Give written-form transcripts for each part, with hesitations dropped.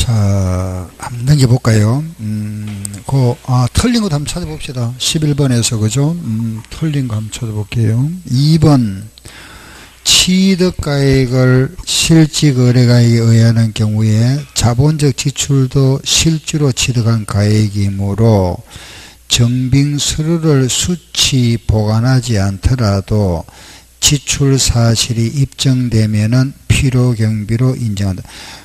자, 한번 넘겨볼까요? 틀린 것 한번 찾아봅시다. 11번에서, 그죠? 틀린 거 한번 찾아볼게요. 2번. 취득가액을 실지거래가액에 의하는 경우에 자본적 지출도 실제로 취득한 가액이므로 정빙서류를 수치 보관하지 않더라도 지출 사실이 입증되면은 필요경비로 인정한다.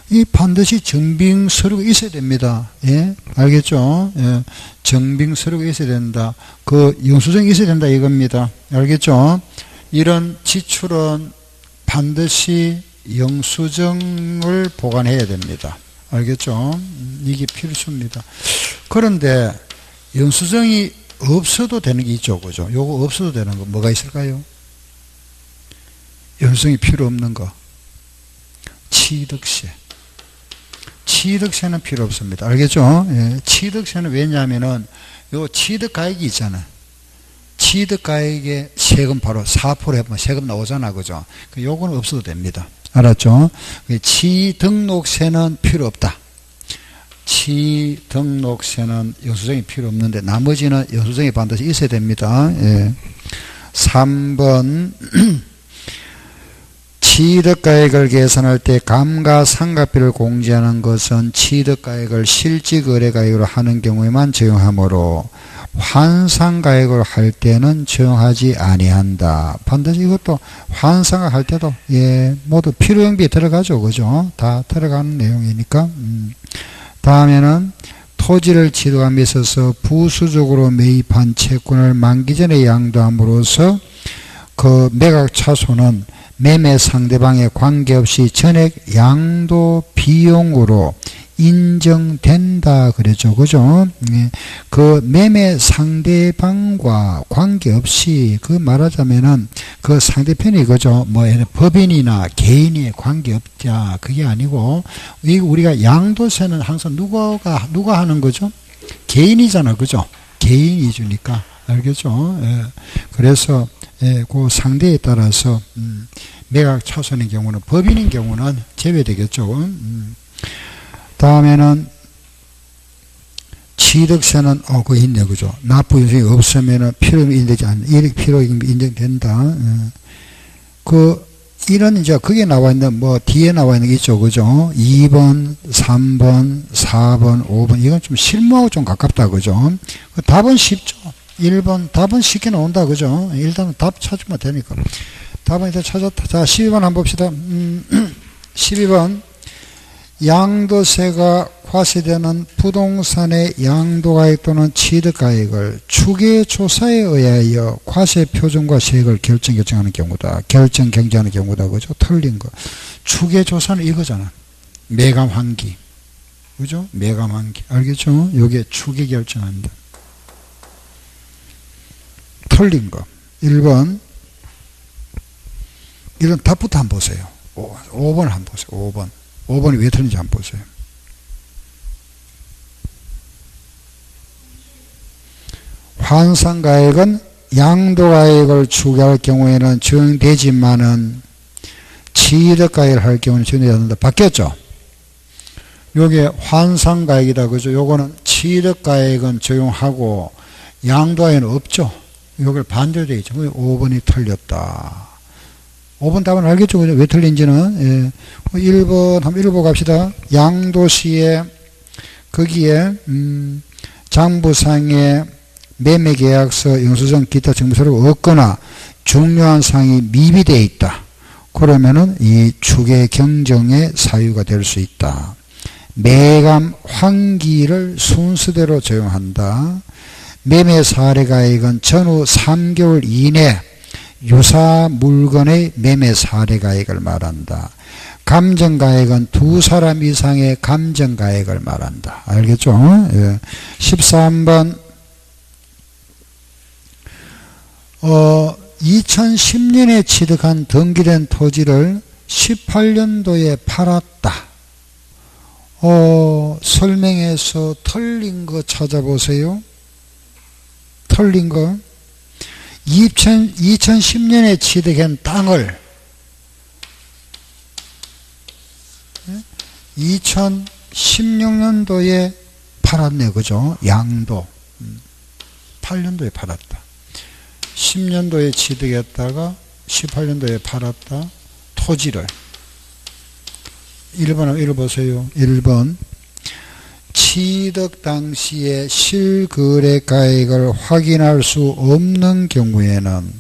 이 반드시 정빙서류가 있어야 됩니다. 예? 알겠죠? 예. 정빙서류가 있어야 된다. 그 영수증이 있어야 된다 이겁니다. 알겠죠? 이런 지출은 반드시 영수증을 보관해야 됩니다. 알겠죠? 이게 필수입니다. 그런데 영수증이 없어도 되는 게 있죠. 그죠? 요거 없어도 되는 거 뭐가 있을까요? 영수증이 필요 없는 거. 취득세. 취득세는 필요 없습니다. 알겠죠? 예. 취득세는 왜냐하면은 요 취득가액이 있잖아. 취득가액에 세금 바로 4% 해보면 세금 나오잖아. 그죠? 요거는 없어도 됩니다. 알았죠? 취등록세는 필요 없다. 취등록세는 영수증이 필요 없는데 나머지는 영수증이 반드시 있어야 됩니다. 예. 3번 취득가액을 계산할 때 감가상각비를 공제하는 것은 취득가액을 실지거래가액으로 하는 경우에만 적용하므로 환상가액을 할 때는 적용하지 아니한다. 반드시 이것도 환상가액 할 때도 모두 필요경비에 들어가죠. 그죠? 다 들어가는 내용이니까. 다음에는 토지를 취득함에 있어서 부수적으로 매입한 채권을 만기 전에 양도함으로써 그 매각 차손은 매매 상대방에 관계없이 전액 양도 비용으로 인정된다 그랬죠. 그죠? 그 매매 상대방과 관계없이 그 말하자면은 그 상대편이 그죠? 뭐 법인이나 개인이 관계없자 그게 아니고 우리가 양도세는 항상 누가 하는 거죠? 개인이잖아. 그죠? 개인이 주니까. 알겠죠? 예. 그래서 그 상대에 따라서 매각 차손의 경우는 법인인 경우는 제외되겠죠. 다음에는 취득세는 그거 있네. 그죠? 납부 요청이 없으면은 필요금이 인정되지 않는 이렇게 필요금이 인정된다. 이런 이제 그게 나와 있는 뒤에 나와 있는 게 있죠. 그죠? 2번, 3번, 4번, 5번 이건 좀 실무하고 좀 가깝다. 그죠? 답은 쉽죠. 1번 답은 쉽게 나온다. 그죠? 일단 답 찾으면 되니까. 답은 이제 찾았다. 자, 12번 한번 봅시다. 12번. 양도세가 과세되는 부동산의 양도가액 또는 취득가액을 추계조사에 의하여 과세표준과 세액을 결정하는 경우다. 결정경제하는 경우다. 그죠? 틀린 거. 추계조사는 이거잖아. 매감환기. 그죠? 매감환기. 알겠죠? 요게 추계 결정한다. 틀린 거. 1번. 이런 답부터 한번 보세요. 5번을 한번 보세요. 5번. 5번이 왜 틀린지 한번 보세요. 환상가액은 양도가액을 추계할 경우에는 적용되지만은 취득가액을 할 경우는 적용되지 않는다. 바뀌었죠? 요게 환상가액이다. 그죠? 요거는 취득가액은 적용하고 양도가액은 없죠? 요걸 반대로 되어 있죠. 5번이 틀렸다. 5번 답은 알겠죠? 왜 틀린지는. 1번 한번 읽어보고 갑시다. 양도시에 거기에 장부상에 매매계약서, 영수증, 기타 정보서류가 없거나 중요한 사항이 미비되어 있다. 그러면은 이 추계경정의 사유가 될 수 있다. 매감 환기를 순서대로 적용한다. 매매 사례가액은 전후 3개월 이내 유사 물건의 매매 사례가액을 말한다. 감정가액은 2사람 이상의 감정가액을 말한다. 알겠죠? 13번 2010년에 취득한 등기된 토지를 18년도에 팔았다. 설명해서 틀린 거 찾아보세요. 틀린 거. 2010년에 취득한 땅을 16년도에 팔았네. 그죠? 양도. 8년도에 팔았다. 10년도에 취득했다가 18년도에 팔았다. 토지를. 1번 읽어보세요. 1번. 취득 당시에 실거래가액을 확인할 수 없는 경우에는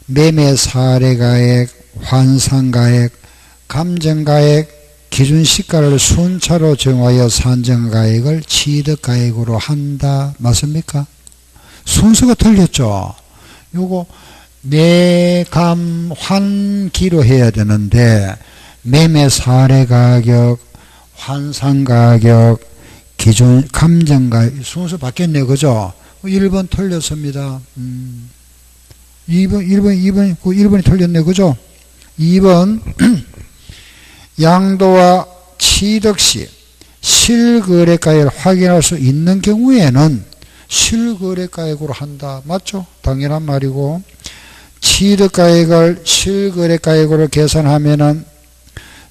매매 사례가액, 환산가액, 감정가액, 기준시가를 순차로 정하여 산정가액을 취득가액으로 한다. 맞습니까? 순서가 틀렸죠. 요거 매감 환기로 해야 되는데 매매 사례가격, 환산가격, 기준 감정가액 순서 바뀌었네요. 그죠? 1번 틀렸습니다. 1번이 틀렸네. 그죠? 2번 양도와 취득 시 실거래가액을 확인할 수 있는 경우에는 실거래가액으로 한다. 맞죠? 당연한 말이고 취득가액을 실거래가액으로 계산하면은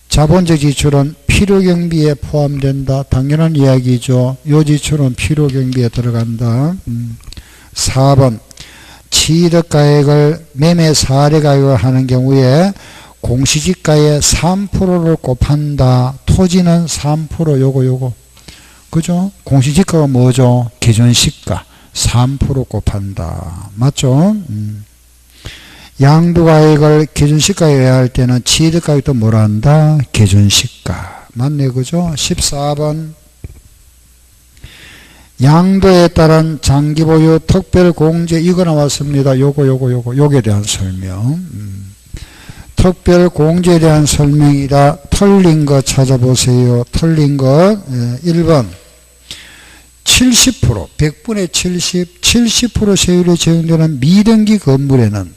자본적 지출은 필요경비에 포함된다. 당연한 이야기죠. 요 지출은 필요경비에 들어간다. 4번 취득가액을 매매 사례가액을 하는 경우에 공시지가의 3%를 곱한다. 토지는 3% 요거 그죠? 공시지가가 뭐죠? 기준시가 3% 곱한다. 맞죠? 양도가액을 기준시가에 해야 할 때는 취득가액도 뭐라 한다? 기준시가. 맞네. 그죠? 14번 양도에 따른 장기보유 특별공제 이거 나왔습니다. 요거에 대한 설명. 특별공제에 대한 설명이다. 틀린 거 찾아보세요. 틀린 것. 1번 70% 100분의 70% 세율이 적용되는 미등기 건물에는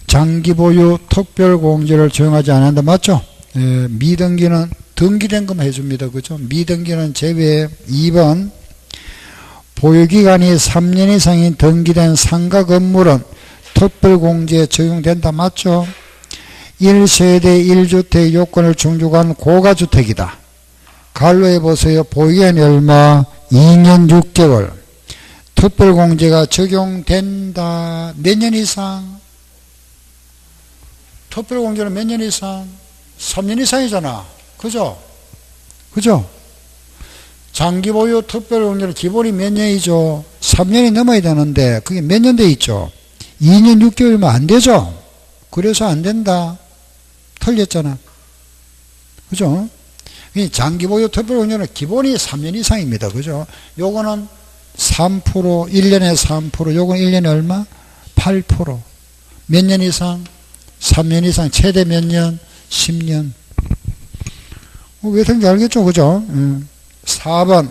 장기보유 특별공제를 적용하지 않는다. 맞죠? 미등기는 등기된 것만 해줍니다. 그죠? 미등기는 제외. 2번 보유기간이 3년 이상인 등기된 상가 건물은 특별공제에 적용된다. 맞죠? 1세대 1주택 요건을 충족한 고가주택이다. 갈로해 보세요. 보유기간이 얼마? 2년 6개월. 특별공제가 적용된다. 몇 년 이상? 특별공제는 몇 년 이상? 3년 이상이잖아. 그죠? 장기보유 특별공제는 기본이 몇 년이죠? 3년이 넘어야 되는데 그게 몇 년 돼 있죠? 2년 6개월이면 안 되죠? 그래서 안 된다. 틀렸잖아. 그죠? 장기보유 특별공제는 기본이 3년 이상입니다. 그죠? 요거는 3%, 1년에 3%, 요건 1년에 얼마? 8%. 몇 년 이상? 3년 이상. 최대 몇 년? 10년. 왜 생긴지 알겠죠? 그죠? 4번.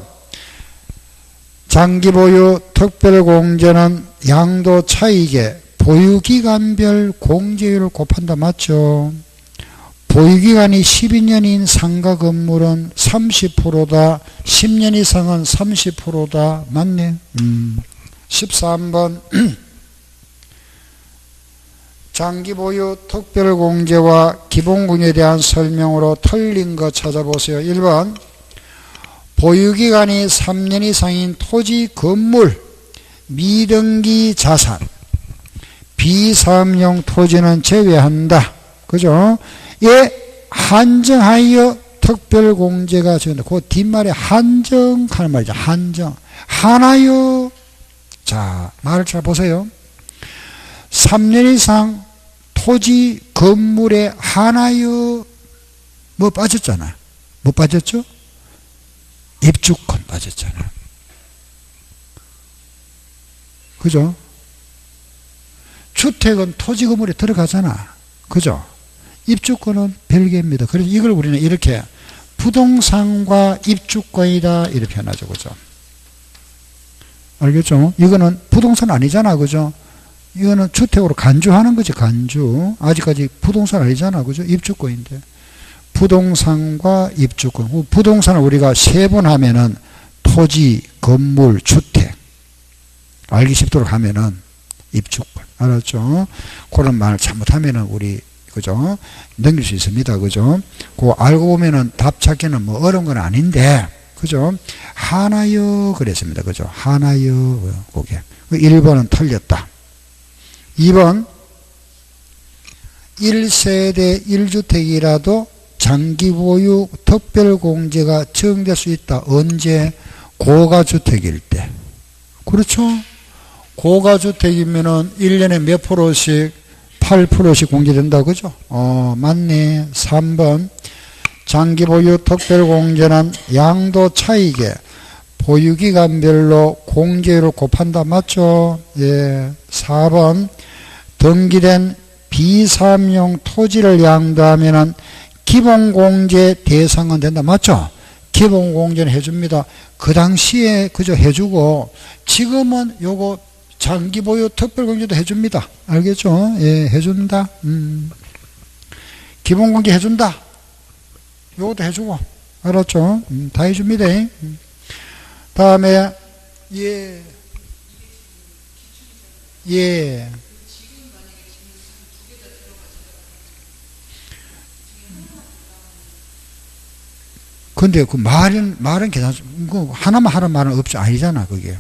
장기보유 특별공제는 양도 차익에 보유기간별 공제율을 곱한다. 맞죠? 보유기간이 12년인 상가 건물은 30%다. 10년 이상은 30%다. 맞네. 13번. 장기보유 특별공제와 기본공제에 대한 설명으로 틀린 거 찾아보세요. 1번 보유기간이 3년 이상인 토지, 건물, 미등기 자산, 비사업용 토지는 제외한다. 그죠? 예, 한정하여 특별공제가 적용된다. 그 뒷말에 한정하는 말이죠. 한정. 하나요. 자, 말을 잘 보세요. 3년 이상 토지, 건물에 하나요. 뭐 빠졌잖아. 뭐 빠졌죠? 입주권 빠졌잖아. 그죠? 주택은 토지, 건물에 들어가잖아. 그죠? 입주권은 별개입니다. 그래서 이걸 우리는 이렇게 부동산과 입주권이다 이렇게 표현하죠. 그죠? 알겠죠? 이거는 부동산 아니잖아. 그죠? 이거는 주택으로 간주하는 거지. 간주. 아직까지 부동산 아니잖아. 그죠? 입주권인데. 부동산과 입주권. 부동산을 우리가 세 번 하면은 토지, 건물, 주택. 알기 쉽도록 하면은 입주권. 알았죠? 그런 말을 잘못하면은 우리, 그죠? 넘길 수 있습니다. 그죠? 그거 알고 보면은 답 찾기는 뭐 어려운 건 아닌데, 그죠? 하나여 그랬습니다. 그죠? 하나여 그게 1번은 틀렸다. 2번 1세대 1주택이라도 장기보유 특별공제가 적용될 수 있다. 언제? 고가주택일 때. 그렇죠? 고가주택이면은 1년에 몇 프로씩? 8%씩 공제된다. 그죠? 맞네. 3번. 장기보유 특별공제는 양도 차익에 보유기간별로 공제율을 곱한다. 맞죠? 예. 4번. 등기된 비삼용 토지를 양도하면은 기본공제 대상은 된다. 맞죠? 기본공제는 해줍니다. 그 당시에 그저 해주고 지금은 요거 장기보유 특별공제도 해줍니다. 알겠죠? 예, 해준다. 기본공제 해준다. 요것도 해주고. 알았죠? 다 해줍니다. 다음에 예. 근데 그 말은 괜찮죠. 하나만 하는 말은 없죠. 아니잖아, 그게.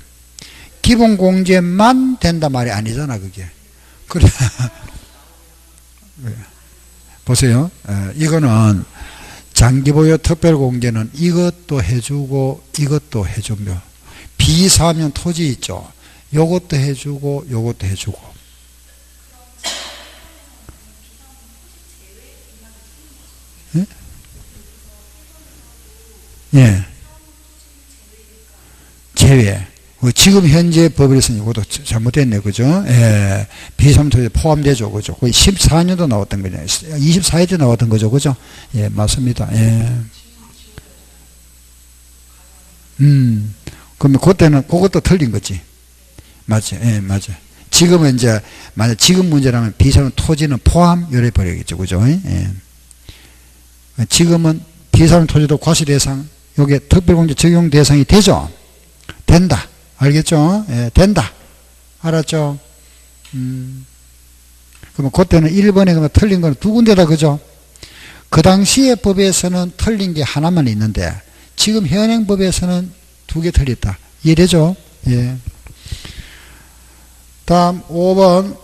기본 공제만 된다 말이 아니잖아, 그게. 그래. 보세요. 이거는 장기보유 특별공제는 이것도 해주고 이것도 해주며 비사면 토지 있죠. 요것도 해주고 요것도 해주고. 예? 예. 제외. 지금 현재 법에서는 이것도 잘못됐네. 그죠? 예. 비삼토지 포함되죠. 그죠? 거의 14년도 나왔던 거죠. 24년도 나왔던 거죠. 그죠? 예, 맞습니다. 예. 그러면 그때는 그것도 틀린 거지. 맞지? 예, 맞아. 지금은 이제, 만약 지금 문제라면 비삼 토지는 포함, 요래 버리겠죠. 그죠? 예. 지금은 비삼 토지도 과세 대상, 요게 특별공제 적용 대상이 되죠? 된다. 알겠죠? 예, 된다. 알았죠? 그러면 그때는 1번에 그러면 틀린 건 두 군데다. 그죠? 그 당시의 법에서는 틀린 게 하나만 있는데 지금 현행 법에서는 두 개 틀렸다. 이해되죠? 예. 다음 5번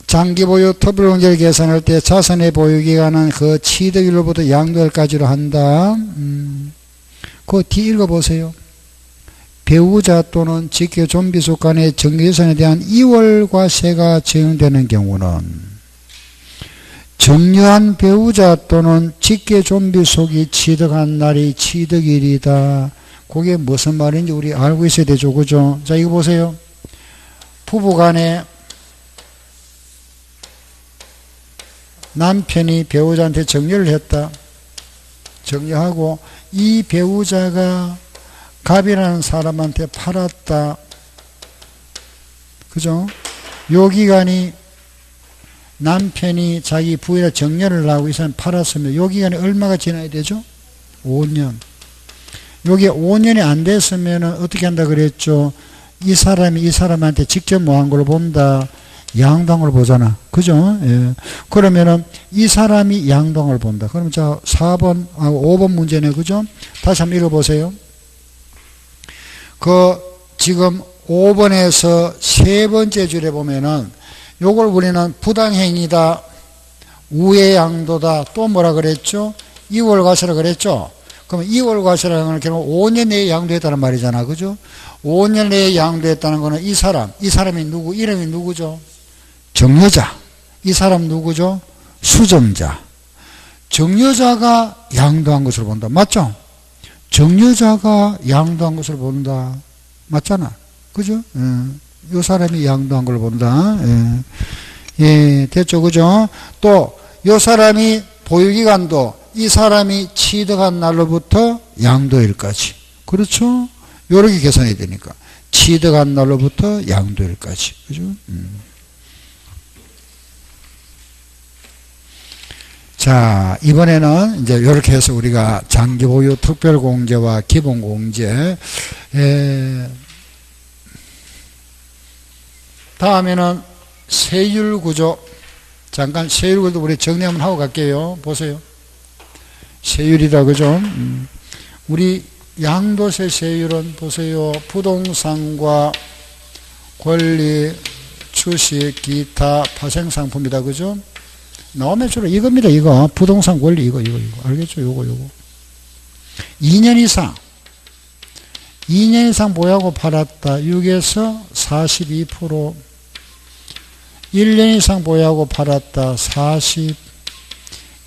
장기보유 특별공제를 계산할 때 자산의 보유기간은 그 취득일로부터 양도일까지로 한다. 그 뒤 읽어보세요. 배우자 또는 직계 존비속 간의 정기재산에 대한 이월과세가 적용되는 경우는 정려한 배우자 또는 직계 존비속이 취득한 날이 취득일이다. 그게 무슨 말인지 우리 알고 있어야 되죠. 그죠? 자, 이거 보세요. 부부간에 남편이 배우자한테 정려를 했다. 정려하고 이 배우자가 갑이라는 사람한테 팔았다. 그죠? 요 기간이 남편이 자기 부인의 정려를 하고 이 사람 팔았으면 요 기간이 얼마가 지나야 되죠? 5년. 요게 5년이 안 됐으면 어떻게 한다 그랬죠? 이 사람이 이 사람한테 직접 뭐 한 걸로 본다. 양도한 걸 보잖아. 그죠? 예. 그러면은 이 사람이 양도한 걸 본다. 그럼 자 4번, 5번 문제네. 그죠? 다시 한번 읽어보세요. 지금 5번에서 세 번째 줄에 보면은 요걸 우리는 부당행위다, 우회양도다, 또 뭐라 그랬죠? 이월과세라 그랬죠? 그럼 이월과세라는 건 결국 5년 내에 양도했다는 말이잖아. 그죠? 5년 내에 양도했다는 거는 이 사람이 누구, 이름이 누구죠? 정여자. 이 사람 누구죠? 수정자. 정여자가 양도한 것으로 본다. 맞죠? 정여자가 양도한 것을 본다. 맞잖아. 그죠? 이 사람이 양도한 걸 본다. 예, 됐죠. 그죠? 또, 이 사람이 보유기간도 이 사람이 취득한 날로부터 양도일까지. 그렇죠? 요렇게 계산해야 되니까. 취득한 날로부터 양도일까지. 그죠? 자, 이번에는 이제 이렇게 해서 우리가 장기보유 특별공제와 기본공제, 다음에는 세율구조. 잠깐 세율구조 우리 정리 한번 하고 갈게요. 보세요. 세율이다. 그죠? 우리 양도세 세율은 보세요. 부동산과 권리, 주식, 기타, 파생상품이다. 그죠? 나오면 주로 이겁니다. 이거. 부동산 권리, 이거. 알겠죠? 요거. 2년 이상. 2년 이상 보유하고 팔았다. 6에서 42%. 1년 이상 보유하고 팔았다. 40.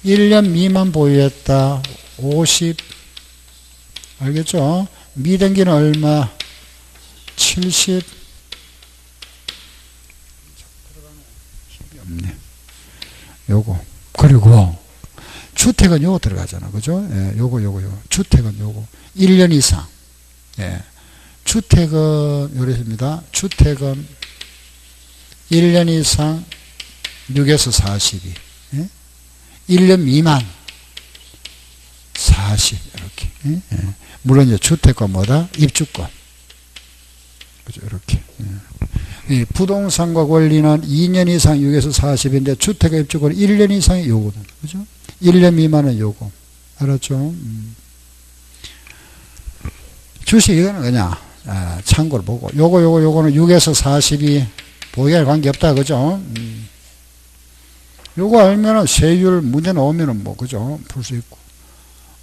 1년 미만 보유했다. 50. 알겠죠? 미등기는 얼마? 70. 힘이 없네. 요거. 그리고 주택은 요거 들어가잖아. 그죠? 예, 요거. 주택은 요거. 1년 이상. 예. 주택은 요랬습니다. 주택은 1년 이상 6에서 42. 예? 1년 미만 40. 이렇게. 예? 예. 물론 이제 주택과 뭐다? 입주권. 그죠? 이렇게. 예. 이 부동산과 권리는 2년 이상 6에서 40인데 주택과 입주권은 1년 이상이 요거는. 그죠? 1년 미만은 요거. 알았죠? 주식 이거는 그냥 참고로 보고 요거는 6에서 42 보유할 관계 없다. 그죠? 요거 알면은 세율 문제 나오면은 뭐 그죠? 풀 수 있고.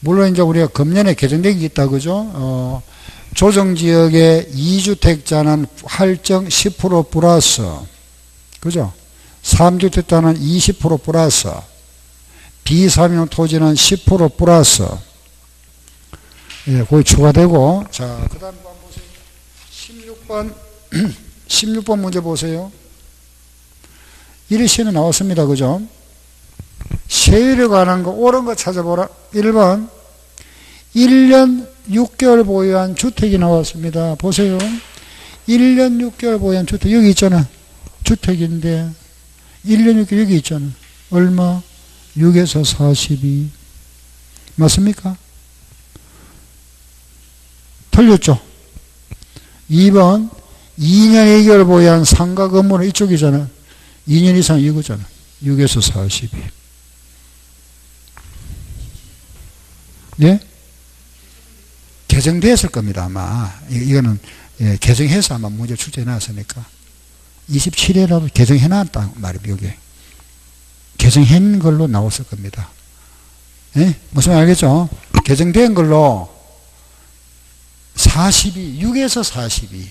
물론 이제 우리가 금년에 개정된 게 있다. 그죠? 조정지역의 2주택자는 할증 10% 플러스. 그죠? 3주택자는 20% 플러스. 비삼용 토지는 10% 플러스. 예, 거기 추가되고. 자, 그 다음 한번 보세요. 16번 문제 보세요. 이리 시험에 나왔습니다. 그죠? 세율에 관한 거, 옳은 거 찾아보라. 1번. 1년 6개월 보유한 주택이 나왔습니다. 보세요. 1년 6개월 보유한 주택. 여기 있잖아. 주택인데. 1년 6개월 여기 있잖아. 얼마? 6에서 42. 맞습니까? 틀렸죠? 2번 2년 2개월 보유한 상가 건물은 이쪽이잖아. 2년 이상 이거잖아. 6에서 42. 예? 개정됐을 겁니다. 아마 이거는 예, 개정해서 아마 문제 출제해 놨으니까 27회라도 개정해 놨다 말이에요. 이게 개정한 걸로 나왔을 겁니다. 예? 무슨 말 알겠죠? 개정된 걸로 42, 6에서 42.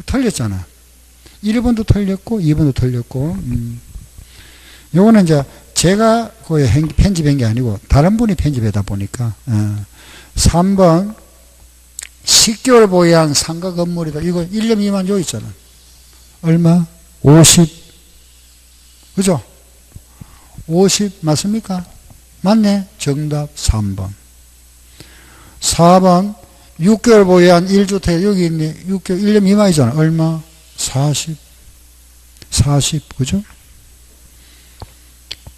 틀렸잖아. 1번도 틀렸고, 2번도 틀렸고, 요거는 이제 제가 거의 편집한 게 아니고, 다른 분이 편집하다 보니까, 3번, 10개월 보유한 상가 건물이다. 이거 1년 미만 요 있잖아. 얼마? 50. 그죠? 50 맞습니까? 맞네. 정답 3번. 4번, 6개월 보유한 1주택 여기 있네. 6개월 1년 미만이잖아. 얼마? 40. 40. 그죠?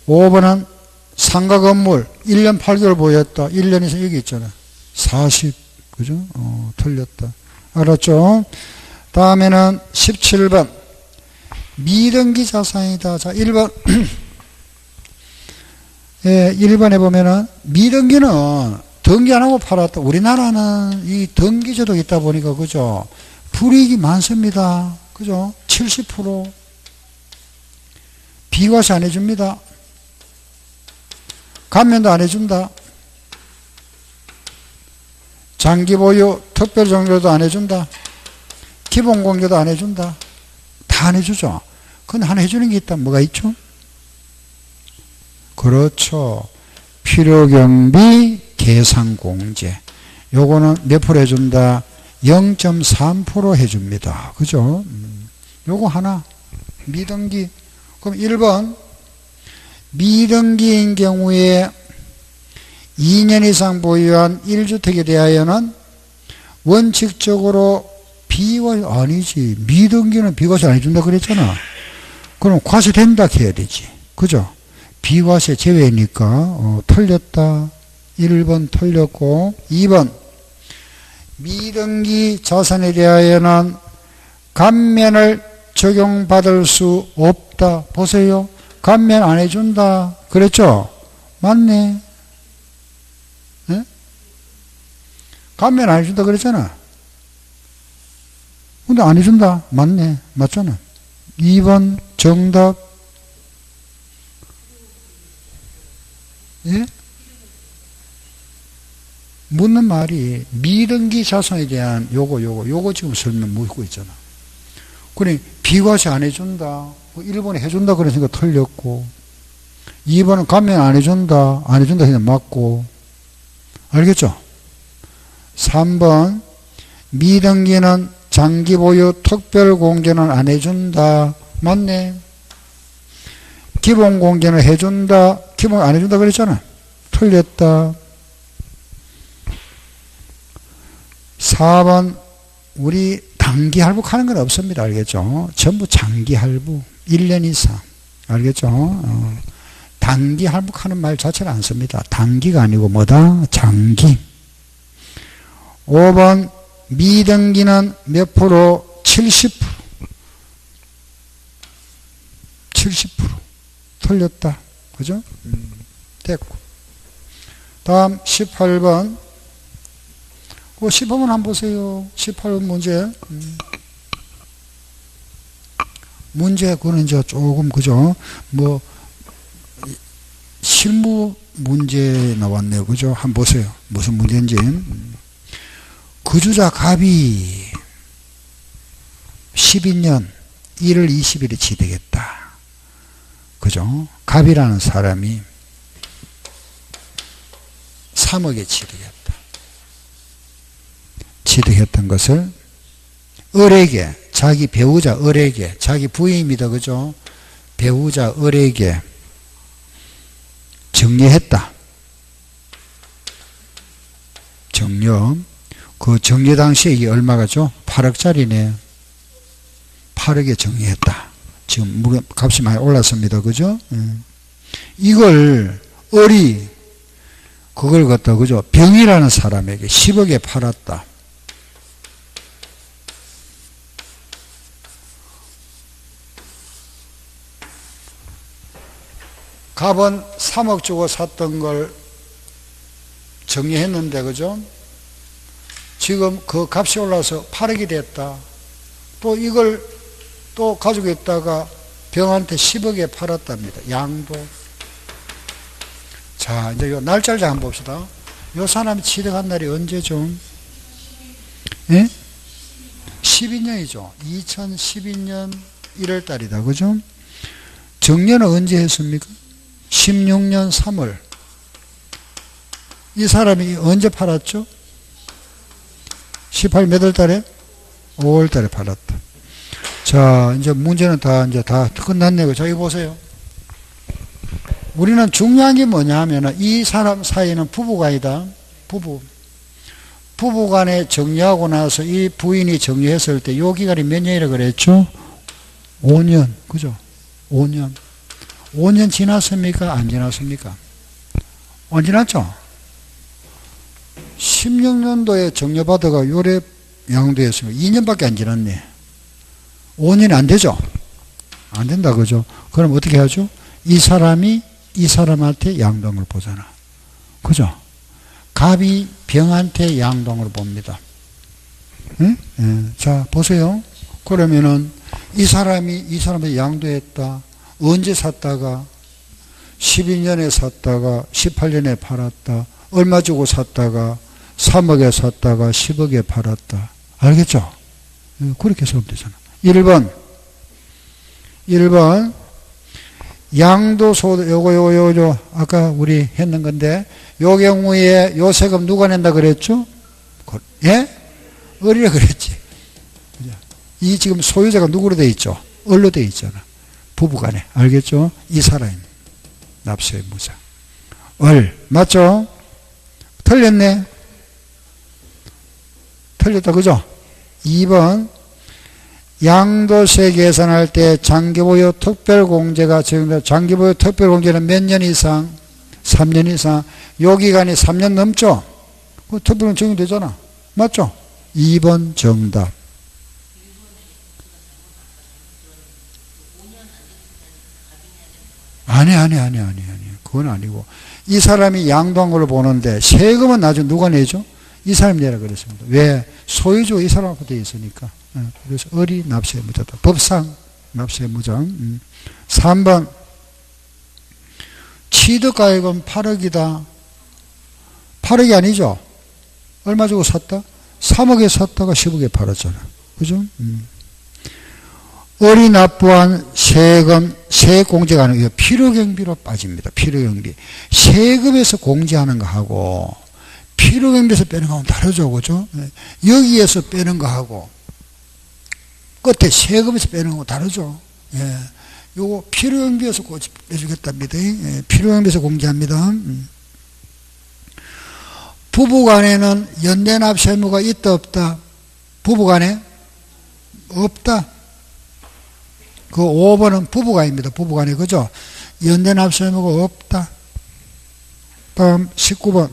5번은 상가 건물 1년 8개월 보유했다. 1년 이상 여기 있잖아. 40. 그죠? 틀렸다. 알았죠? 다음에는 17번. 미등기 자산이다. 자, 1번. 예, 1번에 보면은 미등기는 등기 안 하고 팔았다. 우리나라는 이 등기제도가 있다 보니까, 그죠? 불이익이 많습니다. 그죠? 70%. 비과세 안 해줍니다. 감면도 안 해준다. 장기 보유, 특별 정조도 안 해준다. 기본 공개도 안 해준다. 다 안 해주죠. 근데 하나 해주는 게 있다. 뭐가 있죠? 그렇죠. 필요경비 계상공제. 요거는 몇 프로 해준다? 0.3% 해줍니다. 그죠? 요거 하나. 미등기. 그럼 1번. 미등기인 경우에 2년 이상 보유한 1주택에 대하여는 원칙적으로 비과세 아니지. 미등기는 비과세 안 해준다 그랬잖아. 그럼 과세된다 해야 되지. 그죠? 비과세 제외니까 틀렸다. 1번 틀렸고 2번 미등기 자산에 대하여는 감면을 적용받을 수 없다. 보세요. 감면 안 해준다. 그랬죠? 맞네. 네? 가면 안 해준다 그랬잖아. 근데 안 해준다. 맞네. 맞잖아. 2번 정답. 예? 묻는 말이 미등기 자손에 대한 요거 지금 설명 묻고 있잖아. 그래, 비과세 안 해준다. 1번에 해준다 그러니까 틀렸고, 2번은 가면 안 해준다. 안 해준다 그냥 맞고. 알겠죠? 3번, 미등기는 장기 보유 특별 공제는 안 해준다. 맞네. 기본 공제는 해준다. 기본 안 해준다 그랬잖아. 틀렸다. 4번, 우리 단기 할부하는 건 없습니다. 알겠죠? 전부 장기 할부. 1년 이상. 알겠죠? 단기 할부하는 말 자체를 안 씁니다. 단기가 아니고 뭐다? 장기. 5번, 미등기는 몇 프로? 70%. 70%. 틀렸다. 그죠? 됐고. 다음 18번. 15번 한번 보세요. 18번 문제. 문제, 그거는 이제 조금, 그죠? 뭐, 실무 문제 나왔네요. 그죠? 한번 보세요. 무슨 문제인지. 거주자 갑이 12년 1월 20일에 취득했다. 그죠? 갑이라는 사람이 3억에 취득했다. 취득했던 것을 을에게, 자기 배우자 을에게, 자기 부인입니다. 그죠? 배우자 을에게 정리했다. 정려. 그 정리 당시에 이게 얼마가죠? 8억짜리네. 8억에 정리했다. 지금 값이 많이 올랐습니다. 그죠? 이걸 을이 그걸 갖다, 그죠? 병이라는 사람에게 10억에 팔았다. 갑은 3억 주고 샀던 걸 정리했는데, 그죠? 지금 그 값이 올라서 8억이 됐다. 또 이걸 또 가지고 있다가 병한테 10억에 팔았답니다. 양도. 자, 이제 요 날짜를 한번 봅시다. 요 사람이 취득한 날이 언제죠? 예? 12년이죠. 2012년 1월 달이다. 그죠? 정년은 언제 했습니까? 16년 3월. 이 사람이 언제 팔았죠? 18 몇 월 달에? 5월 달에 팔았다. 자, 이제 문제는 이제 다 끝났네요. 자, 이거 보세요. 우리는 중요한 게 뭐냐 하면 이 사람 사이는 부부간이다. 부부간에 정리하고 나서 이 부인이 정리했을 때 요 기간이 몇 년이라 그랬죠? 5년. 그죠? 5년. 5년 지났습니까? 안 지났습니까? 안 지났죠? 16년도에 정려받아가 요래 양도했으면 2년밖에 안 지났네. 5년이 안 되죠? 안 된다. 그죠? 그럼 어떻게 하죠? 이 사람이 이 사람한테 양도를 보잖아. 그죠? 갑이 병한테 양도를 봅니다. 응? 예. 자, 보세요. 그러면은 이 사람이 이 사람한테 양도했다. 언제 샀다가 12년에 샀다가 18년에 팔았다. 얼마 주고 샀다가 3억에 샀다가 10억에 팔았다. 알겠죠? 그렇게 쓰면 되잖아. 1번 양도소 요거 아까 우리 했는 건데 요 경우에 요 세금 누가 낸다 그랬죠? 예? 을이라 그랬지. 이 지금 소유자가 누구로 돼 있죠? 을로 돼 있잖아. 부부간에. 알겠죠? 이 사람이 납세의 무상. 을. 맞죠? 틀렸네. 틀렸다. 그죠? 2번 양도세 계산할 때 장기보유 특별공제가 적용된다. 장기보유 특별공제는 몇 년 이상? 3년 이상. 요 기간이 3년 넘죠? 그 특별공제 적용되잖아. 맞죠? 2번 정답. 아니. 그건 아니고. 이 사람이 양도한 걸로 보는데 세금은 나중에 누가 내죠? 이 사람이 내라 그랬습니다. 왜? 소유주가 이 사람하고 되어 있으니까. 그래서 을이 납세의 무자다. 법상 납세의 무자. 3번 취득가액은 8억이다. 8억이 아니죠. 얼마 주고 샀다? 3억에 샀다가 10억에 팔았잖아. 그죠? 을이 납부한 세금, 세액 공제가 하는 게 필요경비로 빠집니다. 필요경비. 세금에서 공제하는 거하고 필요경비에서 빼는 거하고 다르죠. 그죠? 여기에서 빼는 거하고 끝에 세금에서 빼는 거하고 다르죠. 예. 요거 필요경비에서 빼주겠답니다. 예. 필요경비에서 공제합니다. 부부간에는 연대납세 의무가 있다 없다? 부부간에 없다. 그 5번은 부부간입니다. 부부간에 그죠? 연대납세 의무가 없다. 다음 19번.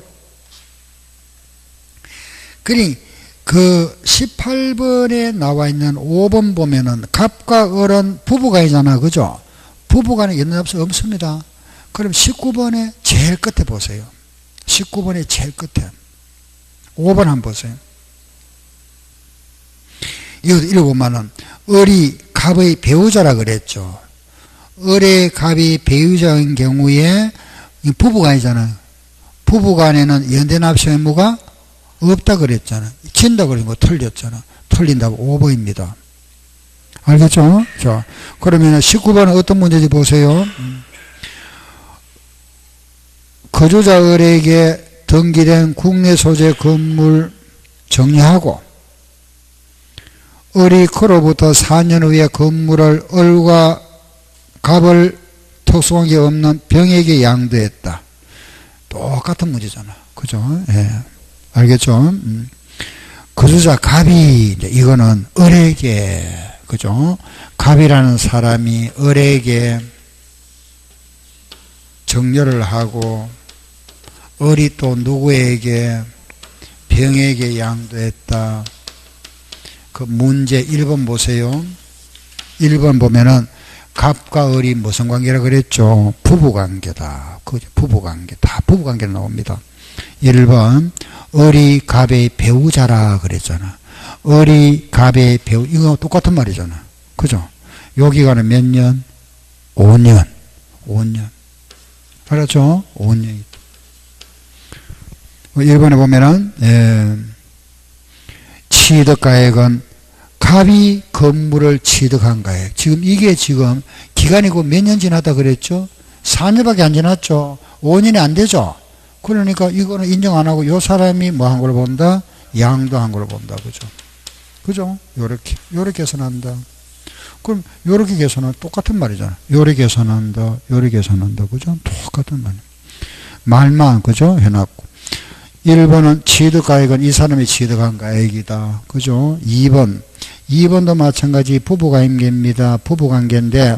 그니 그 18번에 나와 있는 5번 보면은 갑과 을은 부부간이잖아. 그죠? 부부간에 연대납세 없습니다. 그럼 19번에 제일 끝에 보세요. 19번의 제일 끝에 5번 한번 보세요. 이거 읽어보면은 을이 갑의 배우자라 그랬죠. 을의 갑이 배우자인 경우에 부부간이잖아요. 부부간에는 연대납세 의무가 없다 그랬잖아. 친다 그러는 거 틀렸잖아. 틀린다고 5번입니다. 알겠죠? 자, 그러면 19번은 어떤 문제인지 보세요. 거주자 을에게 등기된 국내 소재 건물 정리하고 을이 그로부터 4년 후에 건물을 을과 갑을 특수관계 없는 병에게 양도했다. 똑같은 문제잖아. 그죠? 예. 알겠죠? 거주자 갑이 이거는 을에게 그죠? 갑이라는 사람이 을에게 정려를 하고 을이 또 누구에게 병에게 양도했다. 그 문제 1번 보세요. 1번 보면은 갑과 을이 무슨 관계라 그랬죠? 부부관계다. 그 부부관계. 다 부부관계로 나옵니다. 1번 을이 갑의 배우자라 그랬잖아. 을이 갑의 배우, 이거 똑같은 말이잖아. 그죠? 여기가는 몇 년? 5년. 5년. 알았죠? 5년. 1번에 보면은, 취득가액은 갑이 건물을 취득한 가액. 지금 이게 지금 기간이고 몇 년 지났다 그랬죠? 4년밖에 안 지났죠? 5년이 안 되죠? 그러니까 이거는 인정 안 하고 요 사람이 뭐 한 걸 본다? 양도한 걸 본다. 그죠? 그죠? 요렇게 계산한다. 그럼 요렇게 계산하면 똑같은 말이잖아. 요렇게 계산한다. 요렇게 계산한다. 그죠? 똑같은 말이야. 말만, 그죠? 해놨고. 1번은 취득가액은 이 사람이 취득한 가액이다. 그죠? 2번도 마찬가지 부부관계입니다. 부부관계인데,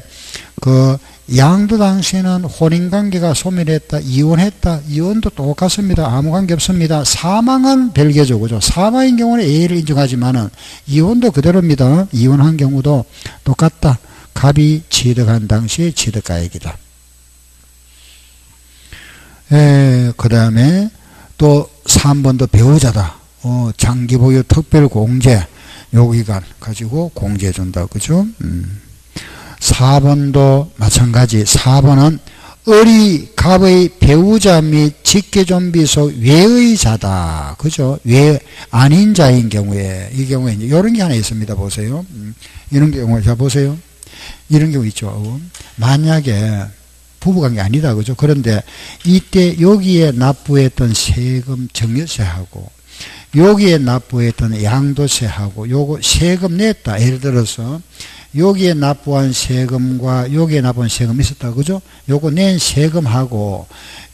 그, 양도 당시에는 혼인관계가 소멸했다, 이혼했다, 이혼도 똑같습니다. 아무 관계 없습니다. 사망은 별개죠. 그죠? 사망인 경우는 A를 인정하지만은, 이혼도 그대로입니다. 이혼한 경우도 똑같다. 갑이 취득한 당시 취득가액이다. 그 다음에, 또 3번도 배우자다. 장기보유 특별공제 요기간 가지고 공제해준다. 그죠? 4번도 마찬가지. 4번은 을이 갑의 배우자 및 직계존비속 외의자다. 그죠? 외 아닌 자인 경우에 이 경우에 이제 이런 게 하나 있습니다. 보세요. 이런 경우에 자 보세요. 이런 경우 있죠. 만약에 부부관계 아니다. 그죠? 그런데 이때 여기에 납부했던 세금 증여세하고 여기에 납부했던 양도세하고 요거 세금 냈다. 예를 들어서 여기에 납부한 세금과 여기에 납부한 세금이 있었다. 그죠? 요거 낸 세금하고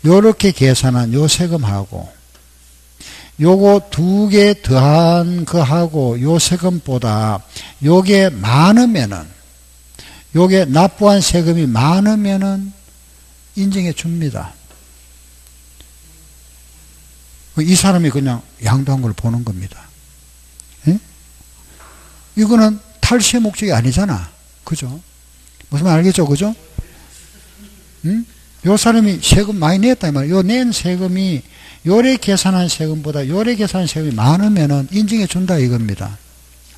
요렇게 계산한 요 세금하고 요거 두 개 더한 거하고 요 세금보다 요게 많으면은 요게 납부한 세금이 많으면은 인정해 줍니다. 이 사람이 그냥 양도한 걸 보는 겁니다. 예? 이거는 탈세 목적이 아니잖아. 그죠? 무슨 말 알겠죠? 그죠? 응? 요 사람이 세금 많이 냈다 이 말이에요. 요 낸 세금이 요래 계산한 세금보다 요래 계산한 세금이 많으면은 인정해 준다 이겁니다.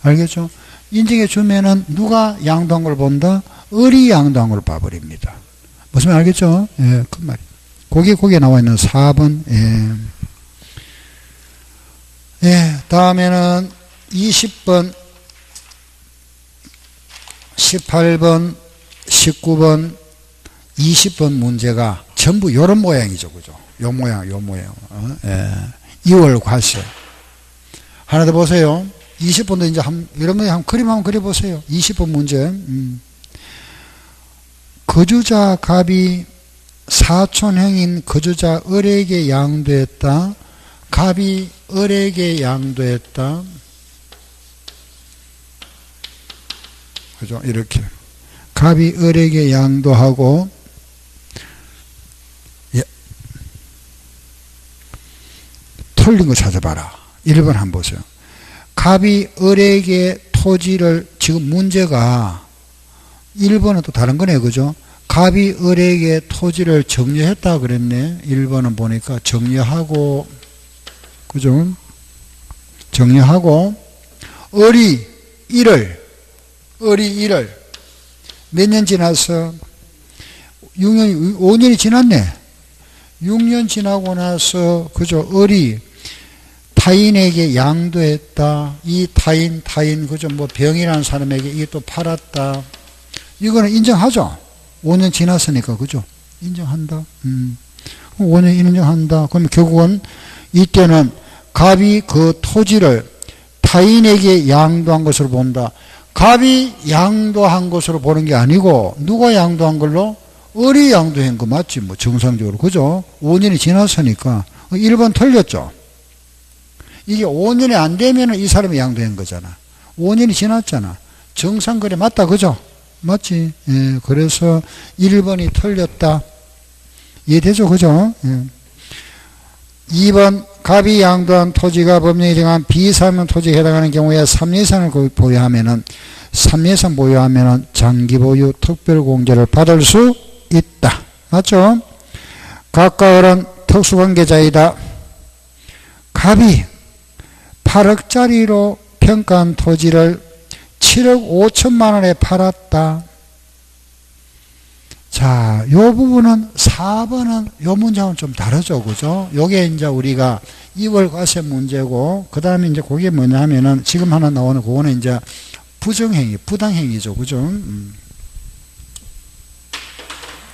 알겠죠? 인정해 주면은 누가 양도한 걸 본다? 을이 양도한 걸 봐버립니다. 무슨 말 알겠죠? 예, 그 말이에요. 거기에 나와 있는 4번. 예. 예, 다음에는 20번, 18번, 19번, 20번 문제가 전부 요런 모양이죠. 그죠? 요 모양. 예. 2월 과세. 하나 더 보세요. 20번도 이제 여러분이 그림 한번 그려보세요. 20번 문제. 거주자 갑이 사촌형인 거주자 을에게 양도했다. 갑이 을에게 양도했다. 그죠? 이렇게. 갑이 을에게 양도하고, 예. 틀린 거 찾아봐라. 1번 한번 보세요. 갑이 을에게 토지를, 지금 문제가 1번은 또 다른 거네, 그죠? 갑이 을에게 토지를 정려했다 그랬네. 1번은 보니까 정려하고, 그죠? 정려하고, 을이 1을 몇 년 지났어? 5년이 지났네. 6년 지나고 나서, 그죠? 을이 타인에게 양도했다. 이 타인, 그죠? 뭐 병이라는 사람에게 이게 또 팔았다. 이거는 인정하죠? 5년 지났으니까, 그죠? 인정한다. 5년 인정한다. 그러면 결국은 이때는 갑이 그 토지를 타인에게 양도한 것으로 본다. 갑이 양도한 것으로 보는 게 아니고, 누가 양도한 걸로? 을이 양도한 거 맞지, 뭐, 정상적으로. 그죠? 5년이 지났으니까. 1번 틀렸죠? 이게 5년이 안 되면 이 사람이 양도한 거잖아. 5년이 지났잖아. 정상거래 맞다, 그죠? 맞지? 예, 그래서 1번이 틀렸다. 이해되죠? 그죠? 예. 2번, 갑이 양도한 토지가 법령에 정한 비사면 토지에 해당하는 경우에 3예산을 보유하면은, 3예산 보유하면은 장기 보유 특별공제를 받을 수 있다. 맞죠? 갑과 을은 특수관계자이다. 갑이 8억짜리로 평가한 토지를 7억 5천만 원에 팔았다. 자, 요 부분은 4번은 요 문장은 좀 다르죠. 그죠? 요게 이제 우리가 2월 과세 문제고, 그 다음에 이제 그게 뭐냐면은 지금 하나 나오는 그거는 이제 부정행위, 부당행위죠. 그죠?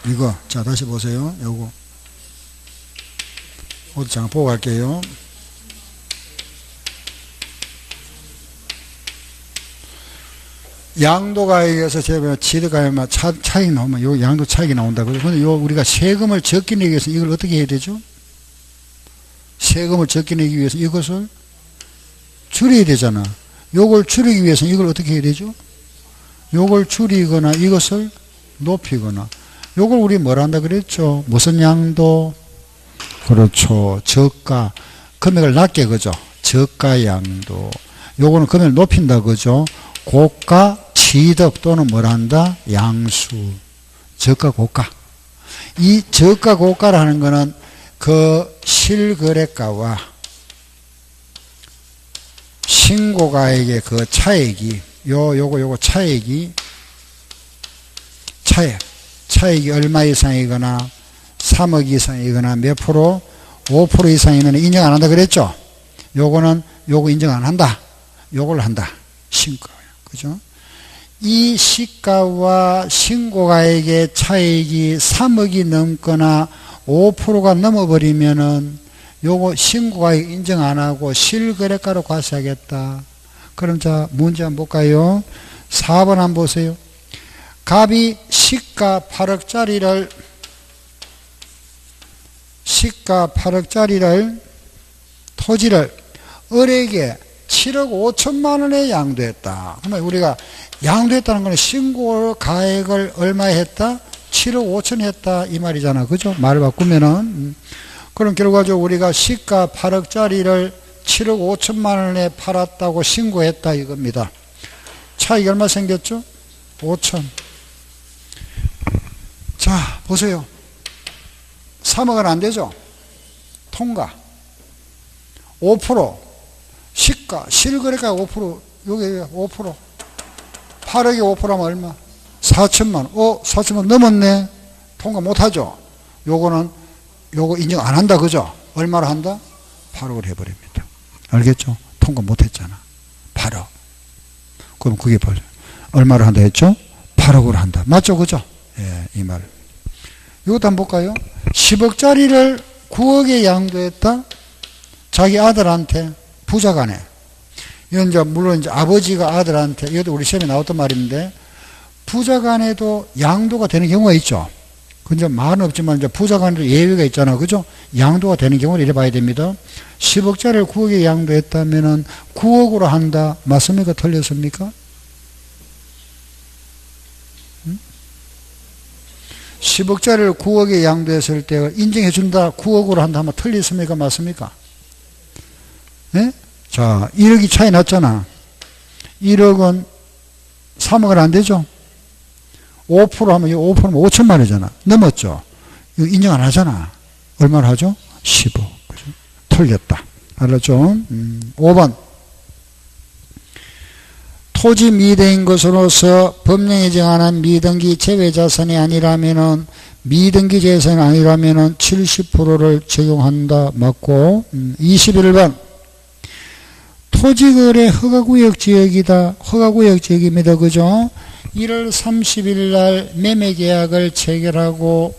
이거, 자, 다시 보세요. 요거. 어디 잠깐 보고 갈게요. 양도가액에서 제가 취득가액만 차익 나오면 요 양도 차익이 나온다. 그런데 요 우리가 세금을 적게 내기 위해서 이걸 어떻게 해야 되죠? 세금을 적게 내기 위해서 이것을 줄여야 되잖아. 요걸 줄이기 위해서 이걸 어떻게 해야 되죠? 요걸 줄이거나 이것을 높이거나. 요걸 우리 뭐라 한다 그랬죠? 무슨 양도? 그렇죠. 저가. 금액을 낮게, 그죠? 저가 양도. 요거는 금액을 높인다, 그죠? 고가, 취득 또는 뭘 한다? 양수. 저가, 고가. 이 저가, 고가라는 거는 그 실거래가와 신고가액의 그 차액이, 요거 차액이 얼마 이상이거나 3억 이상이거나 몇 프로? 5% 이상이면 인정 안 한다 그랬죠? 요거 인정 안 한다. 요걸 한다. 신고. 그죠? 이 시가와 신고가액의 차익이 3억이 넘거나 5%가 넘어버리면은 요거 신고가액 인정 안 하고 실거래가로 과세하겠다. 그럼 자, 문제 한번 볼까요? 4번 한번 보세요. 갑이 시가 8억짜리를 토지를 을에게 7억 5천만 원에 양도했다. 그러면 우리가 양도했다는 거는 신고 가액을 얼마에 했다? 7억 5천 했다. 이 말이잖아. 그죠? 말을 바꾸면은. 그럼 결과적으로 우리가 시가 8억짜리를 7억 5천만 원에 팔았다고 신고했다. 이겁니다. 차익이 얼마 생겼죠? 5천. 자, 보세요. 3억은 안 되죠. 통과. 5%. 시가, 실거래가 5%. 여기 5%. 8억에 5%하면 얼마? 4천만. 4천만 넘었네. 통과 못하죠. 요거 인정 안 한다. 그죠? 얼마로 한다? 8억을 해버립니다. 알겠죠? 통과 못했잖아. 8억. 그럼 그게 얼마로 한다 했죠? 8억으로 한다. 맞죠? 그죠? 예, 이 말. 이것도 한번 볼까요? 10억짜리를 9억에 양도했다? 자기 아들한테, 부자간에. 이건 이제, 물론 이제 아버지가 아들한테, 이것도 우리 시험에 나왔던 말인데, 부자간에도 양도가 되는 경우가 있죠. 근데 말은 없지만, 이제 부자간에도 예외가 있잖아. 그죠? 양도가 되는 경우를 이래 봐야 됩니다. 10억짜리를 9억에 양도했다면은 9억으로 한다. 맞습니까? 틀렸습니까? 10억짜리를 9억에 양도했을 때 인정해준다. 9억으로 한다 하면 틀렸습니까? 맞습니까? 네? 자, 1억이 차이 났잖아. 1억은 3억은 안 되죠? 5% 하면 5%면 5천만 원이잖아. 넘었죠? 이거 인정 안 하잖아. 얼마나 하죠? 10억. 그죠? 틀렸다. 알았죠? 5번. 토지 미등인 것으로서 법령에 정하는 미등기 제외자산이 아니라면은, 미등기 제외자산이 아니라면은 70%를 적용한다. 맞고. 21번. 토지거래 허가구역 지역이다. 허가구역 지역입니다. 그죠? 1월 30일 날 매매계약을 체결하고,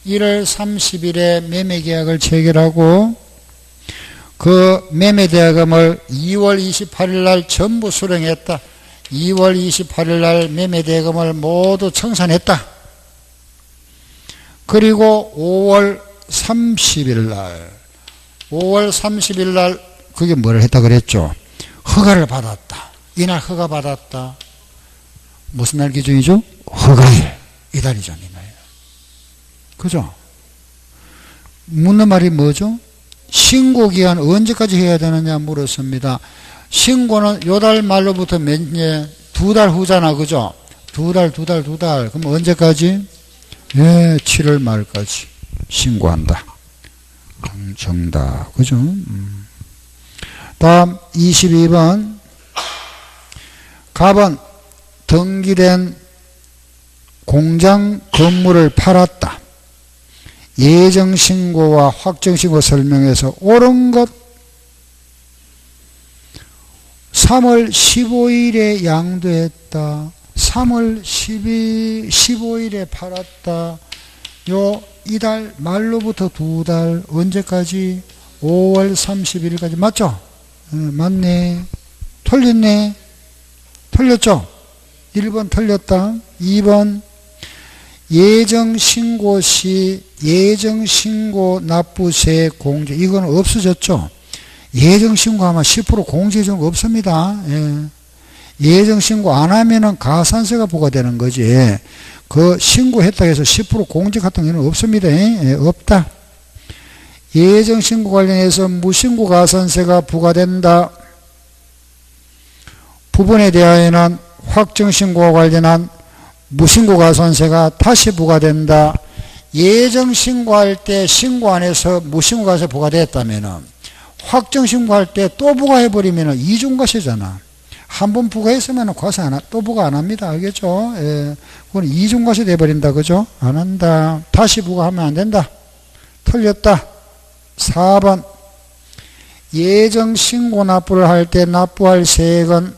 1월 30일에 매매계약을 체결하고, 그 매매대금을 2월 28일 날 전부 수령했다. 2월 28일 날 매매대금을 모두 청산했다. 그리고 5월 30일 날 그게 뭐를 했다 그랬죠? 허가를 받았다. 이날 허가 받았다. 무슨 날 기준이죠? 허가일. 이달이죠. 이날. 그죠? 묻는 말이 뭐죠? 신고기한 언제까지 해야 되느냐 물었습니다. 신고는 요달 말로부터 몇 년? 2달 후잖아. 그죠? 2달. 그럼 언제까지? 예, 7월 말까지 신고한다. 정답. 그죠? 다음 22번. 갑은 등기된 공장 건물을 팔았다. 예정신고와 확정신고 설명에서 옳은 것 3월 15일에 양도했다. 3월 15일에 팔았다. 요 이달 말로부터 2달 언제까지? 5월 31일까지 맞죠? 맞네. 틀렸네. 틀렸죠? 1번 틀렸다. 2번 예정신고 시 예정신고 납부세 공제 이건 없어졌죠. 예정신고하면 10% 공제 주는 거 없습니다. 예. 예정신고 안 하면은 가산세가 부과되는 거지. 그 신고했다 해서 10% 공제 같은 경우는 없습니다. 예. 없다. 예정신고 관련해서 무신고 가산세가 부과된다. 부분에 대하여는 확정신고와 관련한 무신고 가산세가 다시 부과된다. 예정신고할 때 신고 안 해서 무신고 가산세 부과됐다면 확정신고할 때 또 부과해버리면 이중과세잖아. 한 번 부과했으면 과세 또 부과 안 합니다. 알겠죠? 예. 그건 이중과세 돼버린다. 그죠? 안 한다. 다시 부과하면 안 된다. 틀렸다. 4번. 예정신고 납부를 할 때 납부할 세액은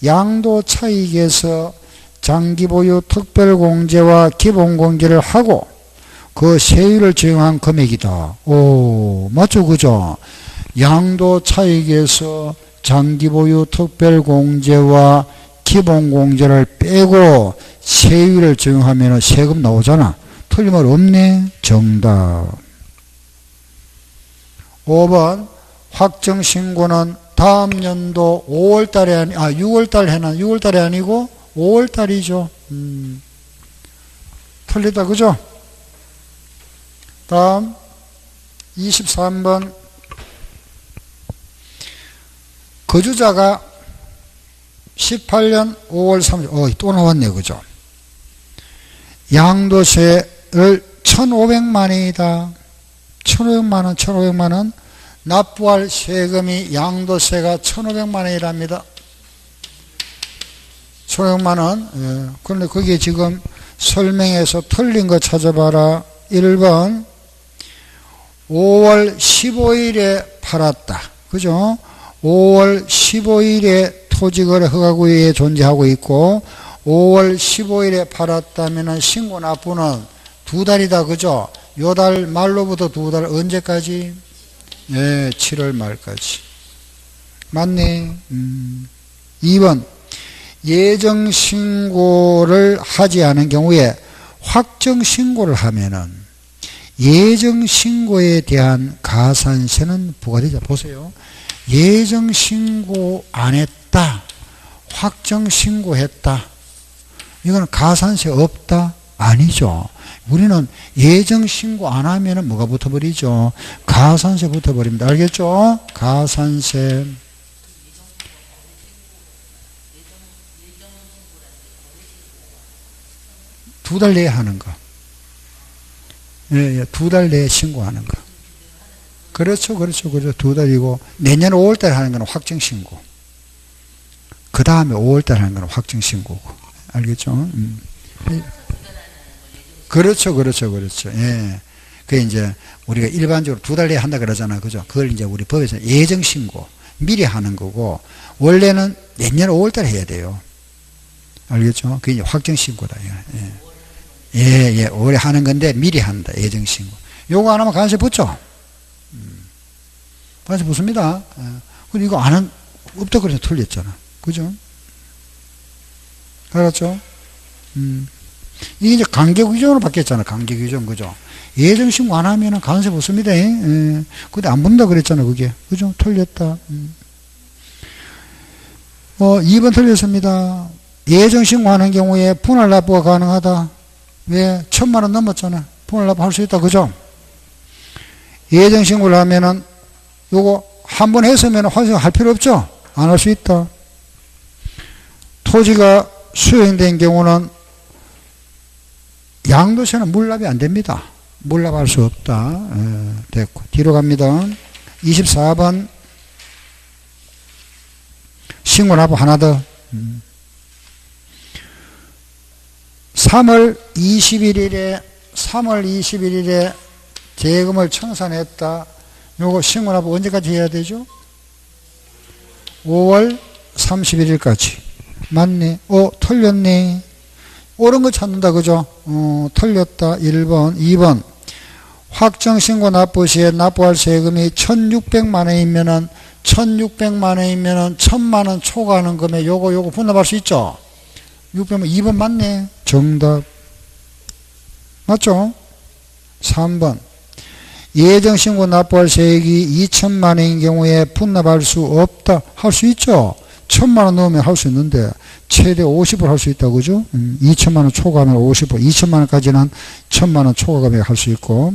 양도 차익에서 장기보유 특별공제와 기본공제를 하고 그 세율을 적용한 금액이다. 오, 맞죠? 그죠? 양도 차익에서 장기보유 특별공제와 기본공제를 빼고 세율을 적용하면 세금 나오잖아. 틀린 말 없네. 정답. 5번. 확정신고는 다음 연도 5월달에 6월달에 아니고 5월달이죠. 틀리다. 그죠? 다음 23번. 거주자가 18년 5월 30일 또 나왔네. 그죠? 양도세를 1,500만 원이다. 1,500만 원, 1,500만 원. 납부할 세금이 양도세가 1,500만 원이랍니다. 1,500만 원. 예. 그런데 거기에 지금 설명해서 틀린 거 찾아봐라. 1번 5월 15일에 팔았다. 그죠? 5월 15일에 토지거래 허가구역에 존재하고 있고 5월 15일에 팔았다면 신고 납부는 2달이다. 그죠? 요 달 말로부터 2달 언제까지? 예, 7월 말까지. 맞네. 2번 예정신고를 하지 않은 경우에 확정신고를 하면은 예정신고에 대한 가산세는 부과되죠. 보세요. 예정신고 안 했다. 확정신고했다. 이거는 가산세 없다? 아니죠. 우리는 예정신고 안 하면은 뭐가 붙어버리죠? 가산세 붙어버립니다. 알겠죠? 가산세. 두 달 내에 하는 거. 예, 2달 내에 신고하는 거. 그렇죠. 2달이고, 내년 5월달에 하는 건 확정신고. 그 다음에 5월달에 하는 건 확정신고고. 알겠죠? 그렇죠. 예. 그게 이제 우리가 일반적으로 2달 내에 한다 그러잖아. 그죠? 그걸 이제 우리 법에서 예정신고, 미리 하는 거고, 원래는 내년 5월달에 해야 돼요. 알겠죠? 그게 이제 확정신고다. 예. 올해 하는 건데 미리 한다. 예정신고. 요거 안 하면 가산세 붙죠? 가산세 붙습니다. 근데 이거 안 한, 없다 그래서 틀렸잖아. 그죠? 알았죠? 이게 이제 강제규정으로 바뀌었잖아. 강제규정. 그죠? 예정신고 안 하면은 가산세 붙습니다. 예. 근데 안 붙는다 그랬잖아. 그게. 그죠? 틀렸다. 2번 틀렸습니다. 예정신고하는 경우에 분할 납부가 가능하다. 왜? 1,000만 원 넘었잖아. 분할 납부 할 수 있다. 그죠? 예정신고를 하면은 요거 한 번 했으면 환수할 필요 없죠? 안 할 수 있다. 토지가 수용된 경우는 양도세는 물납이 안 됩니다. 물납할 수 없다. 됐고. 뒤로 갑니다. 24번. 신고납부 하나 더. 3월 21일에 재금을 청산했다. 요거 신고납부 언제까지 해야 되죠? 5월 31일까지. 맞네. 틀렸네. 옳은 거 찾는다. 그죠? 틀렸다. 1번. 2번. 확정신고 납부 시에 납부할 세금이 1,600만 원이면은 1,000만 원 초과하는 금액 요거 분납할 수 있죠? 600만 2번 맞네. 정답. 맞죠? 3번. 예정신고 납부할 세액이 2,000만 원인 경우에 분납할 수 없다. 할 수 있죠? 1,000만 원 넣으면 할 수 있는데 최대 50을 할 수 있다. 그죠? 2,000만 원 초과하면 50을, 2,000만 원까지는 1,000만 원 초과 금액 할 수 있고,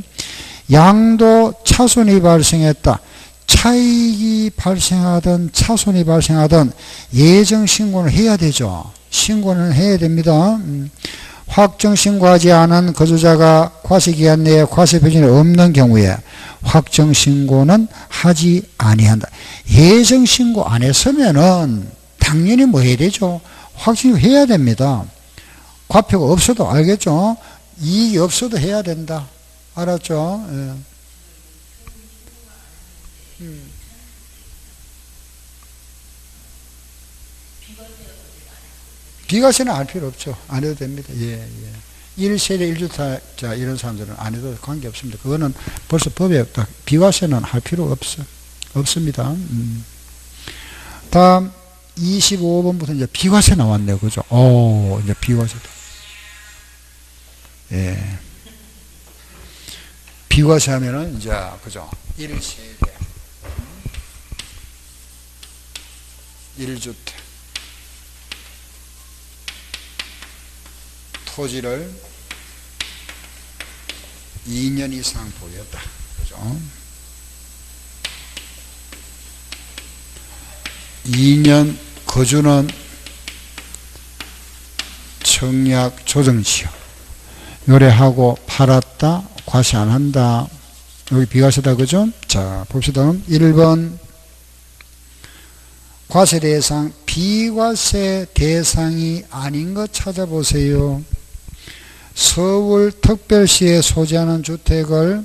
양도 차손이 발생했다. 차익이 발생하든 차손이 발생하든 예정신고는 해야 되죠. 신고는 해야 됩니다. 확정신고하지 않은 거주자가 과세기간 내에 과세 표준이 없는 경우에 확정신고는 하지 아니한다. 예정신고 안 했으면은 당연히 뭐 해야 되죠? 확정신고 해야 됩니다. 과표가 없어도 알겠죠? 이익이 없어도 해야 된다. 알았죠? 예. 비과세는 알 필요 없죠. 안 해도 됩니다. 예. 1세대 1주택자 이런 사람들은 안 해도 관계없습니다. 그거는 벌써 법에 없다. 비과세는 할 필요 없습니다. 다음 25번부터 이제 비과세 나왔네요. 그죠? 이제 비과세다. 예. 비과세 하면은 이제, 그죠? 1세대 1주택 토지를 2년 이상 보유했다. 그죠? 2년 거주는 청약 조정지역. 요래하고 팔았다. 과세 안 한다. 여기 비과세다. 그죠? 자, 봅시다. 1번. 과세 대상, 비과세 대상이 아닌 것 찾아보세요. 서울 특별시에 소재하는 주택을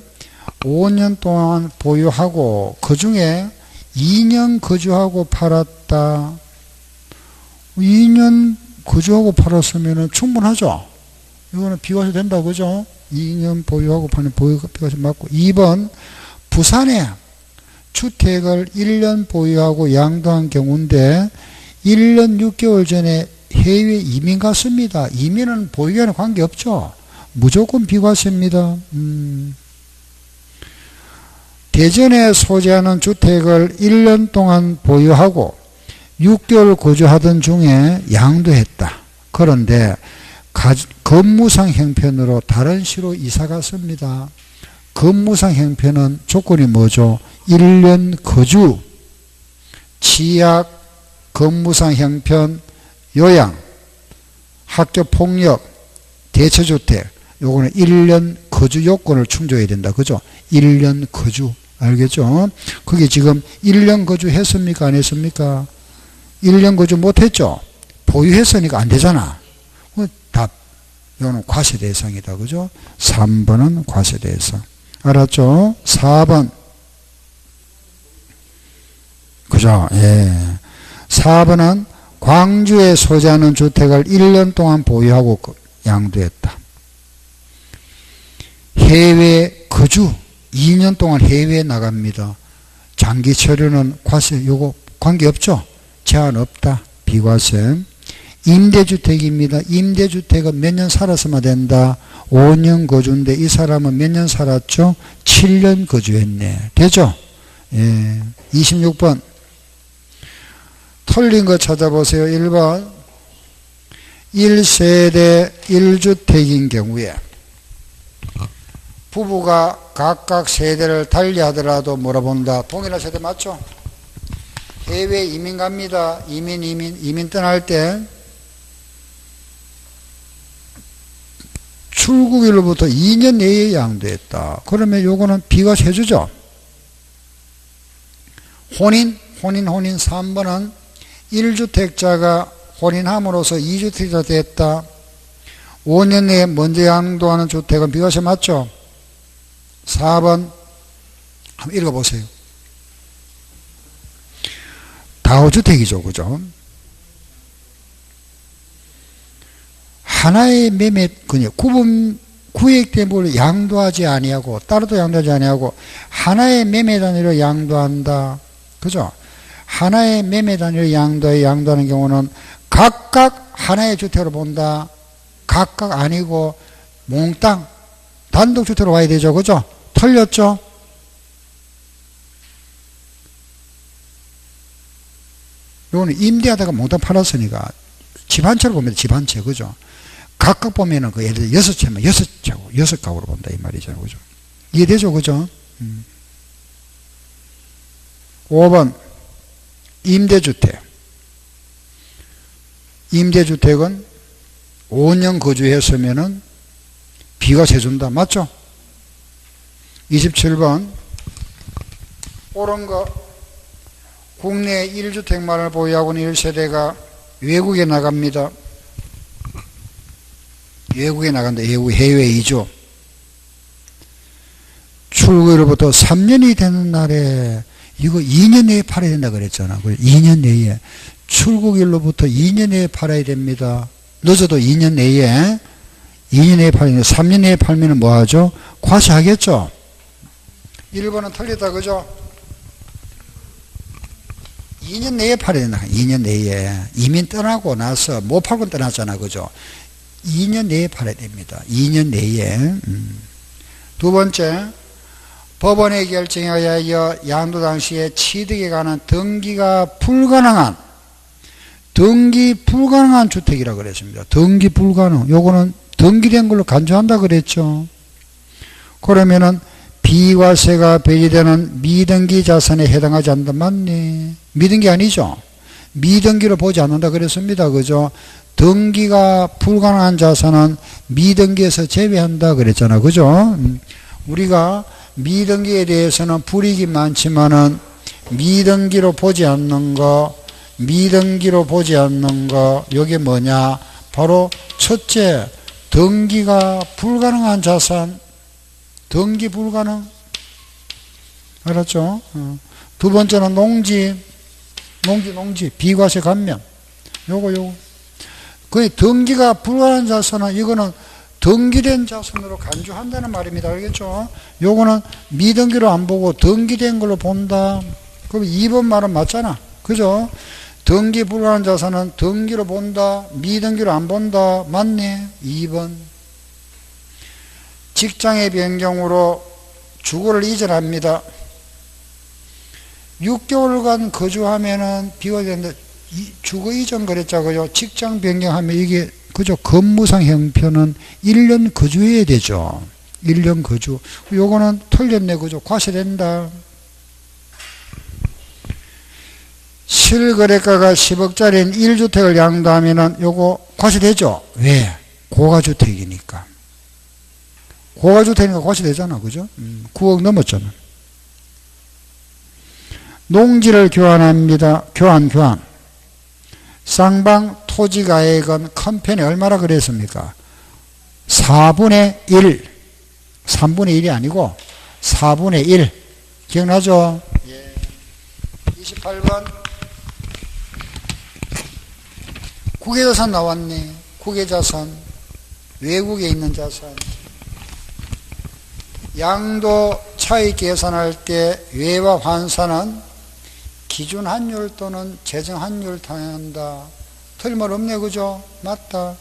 5년 동안 보유하고 그 중에 2년 거주하고 팔았다. 2년 거주하고 팔았으면 충분하죠. 이거는 비과세 된다. 그죠? 2년 보유하고 파는 비과세 맞고. 2번 부산에 주택을 1년 보유하고 양도한 경우인데 1년 6개월 전에 해외 이민 갔습니다. 이민은 보유에는 관계없죠. 무조건 비과세입니다. 대전에 소재하는 주택을 1년 동안 보유하고 6개월 거주하던 중에 양도했다. 그런데 건무상 형편으로 다른 시로 이사 갔습니다. 건무상 형편은 조건이 뭐죠? 1년 거주, 치약, 건무상 형편, 요양, 학교 폭력, 대체주택, 요거는 1년 거주 요건을 충족해야 된다. 그죠? 1년 거주. 알겠죠? 그게 지금 1년 거주 했습니까? 안 했습니까? 1년 거주 못했죠? 보유했으니까 안 되잖아. 답. 이거는 과세 대상이다. 그죠? 3번은 과세 대상. 알았죠? 4번. 그죠? 예. 4번은 광주에 소재하는 주택을 1년 동안 보유하고 양도했다. 해외 거주 2년 동안 해외에 나갑니다. 장기 체류는 과세 요거 관계없죠? 제한 없다. 비과세. 임대주택입니다. 임대주택은 몇 년 살았으면 된다. 5년 거주인데 이 사람은 몇 년 살았죠? 7년 거주했네. 되죠? 예. 26번. 틀린 거 찾아보세요. 1번. 1세대 1주택인 경우에 부부가 각각 세대를 달리하더라도 물어본다. 동일한 세대 맞죠? 해외 이민 갑니다. 이민 떠날 때 출국일로부터 2년 내에 양도했다. 그러면 요거는 비과세 해주죠. 혼인 3번은 1주택자가 혼인함으로써 2주택자 됐다. 5년 내에 먼저 양도하는 주택은 비과세 맞죠? 4번 한번 읽어보세요. 다호주택이죠. 그죠? 하나의 매매, 구획된 걸 양도하지 아니하고, 따로도 양도하지 아니하고, 하나의 매매 단위로 양도한다. 그죠? 하나의 매매 단위로 양도하는 경우는 각각 하나의 주택으로 본다. 각각 아니고, 몽땅, 단독주택으로 와야 되죠. 그죠? 틀렸죠? 요거는 임대하다가 몽땅 팔았으니까 집 한 채로 보면 집 한 채. 그죠? 각각 보면은 그 예를 들어 6채면 6채고 6가구로 본다. 이 말이죠. 그죠? 이해되죠? 그죠? 5번. 임대주택. 임대주택은 5년 거주했으면은 비과세 준다. 맞죠? 27번. 옳은 거. 국내 1주택만을 보유하고 있는 1세대가 외국에 나갑니다. 외국에 나간다. 해외 이주. 출국으로부터 3년이 되는 날에 이거 2년 내에 팔아야 된다 그랬잖아. 2년 내에. 출국일로부터 2년 내에 팔아야 됩니다. 늦어도 2년 내에 팔아야 됩니다. 3년 내에 팔면 뭐 하죠? 과세하겠죠? 1번은 틀리다. 그죠? 2년 내에 팔아야 된다. 2년 내에. 이민 떠나고 나서 못 팔고 떠났잖아. 그죠? 2년 내에 팔아야 됩니다. 2년 내에. 두 번째, 법원의 결정에 의하여 양도 당시에 취득에 관한 등기가 불가능한 주택이라고 그랬습니다. 등기 불가능. 요거는 등기된 걸로 간주한다 그랬죠. 그러면은 비과세가 배제되는 미등기 자산에 해당하지 않는다. 맞네. 미등기 아니죠? 미등기로 보지 않는다 그랬습니다. 그죠? 등기가 불가능한 자산은 미등기에서 제외한다 그랬잖아. 그죠? 우리가 미등기에 대해서는 불이익이 많지만은 미등기로 보지 않는 거, 요게 뭐냐? 바로 첫째, 등기가 불가능한 자산, 등기 불가능. 알았죠? 두 번째는 농지, 비과세 감면. 요거. 그 등기가 불가능한 자산은 이거는 등기된 자산으로 간주한다는 말입니다. 알겠죠? 요거는 미등기로 안 보고 등기된 걸로 본다. 그럼 2번 말은 맞잖아. 그죠? 등기 불가능한 자산은 등기로 본다. 미등기로 안 본다. 맞네. 2번. 직장의 변경으로 주거를 이전합니다. 6개월간 거주하면은 비과세인데 주거 이전 그랬죠. 그죠? 직장 변경하면 이게 그죠? 건무상 형편은 1년 거주해야 되죠. 1년 거주. 요거는 틀렸네. 그죠? 과세된다. 실거래가가 10억짜리인 1주택을 양도하면은 요거 과세되죠? 왜? 고가주택이니까. 고가주택이니까 과세되잖아. 그죠? 9억 넘었잖아. 농지를 교환합니다. 교환. 쌍방 토지가액은 큰 편이 얼마나 그랬습니까? 4분의 1. 3분의 1이 아니고 4분의 1. 기억나죠? 예. 28번. 국외자산 나왔네. 국외자산. 외국에 있는 자산. 양도 차익 계산할 때 외와 환산은 기준 환율 또는 재정 환율 당한다. 틀린 말 없네. 그죠? 맞다.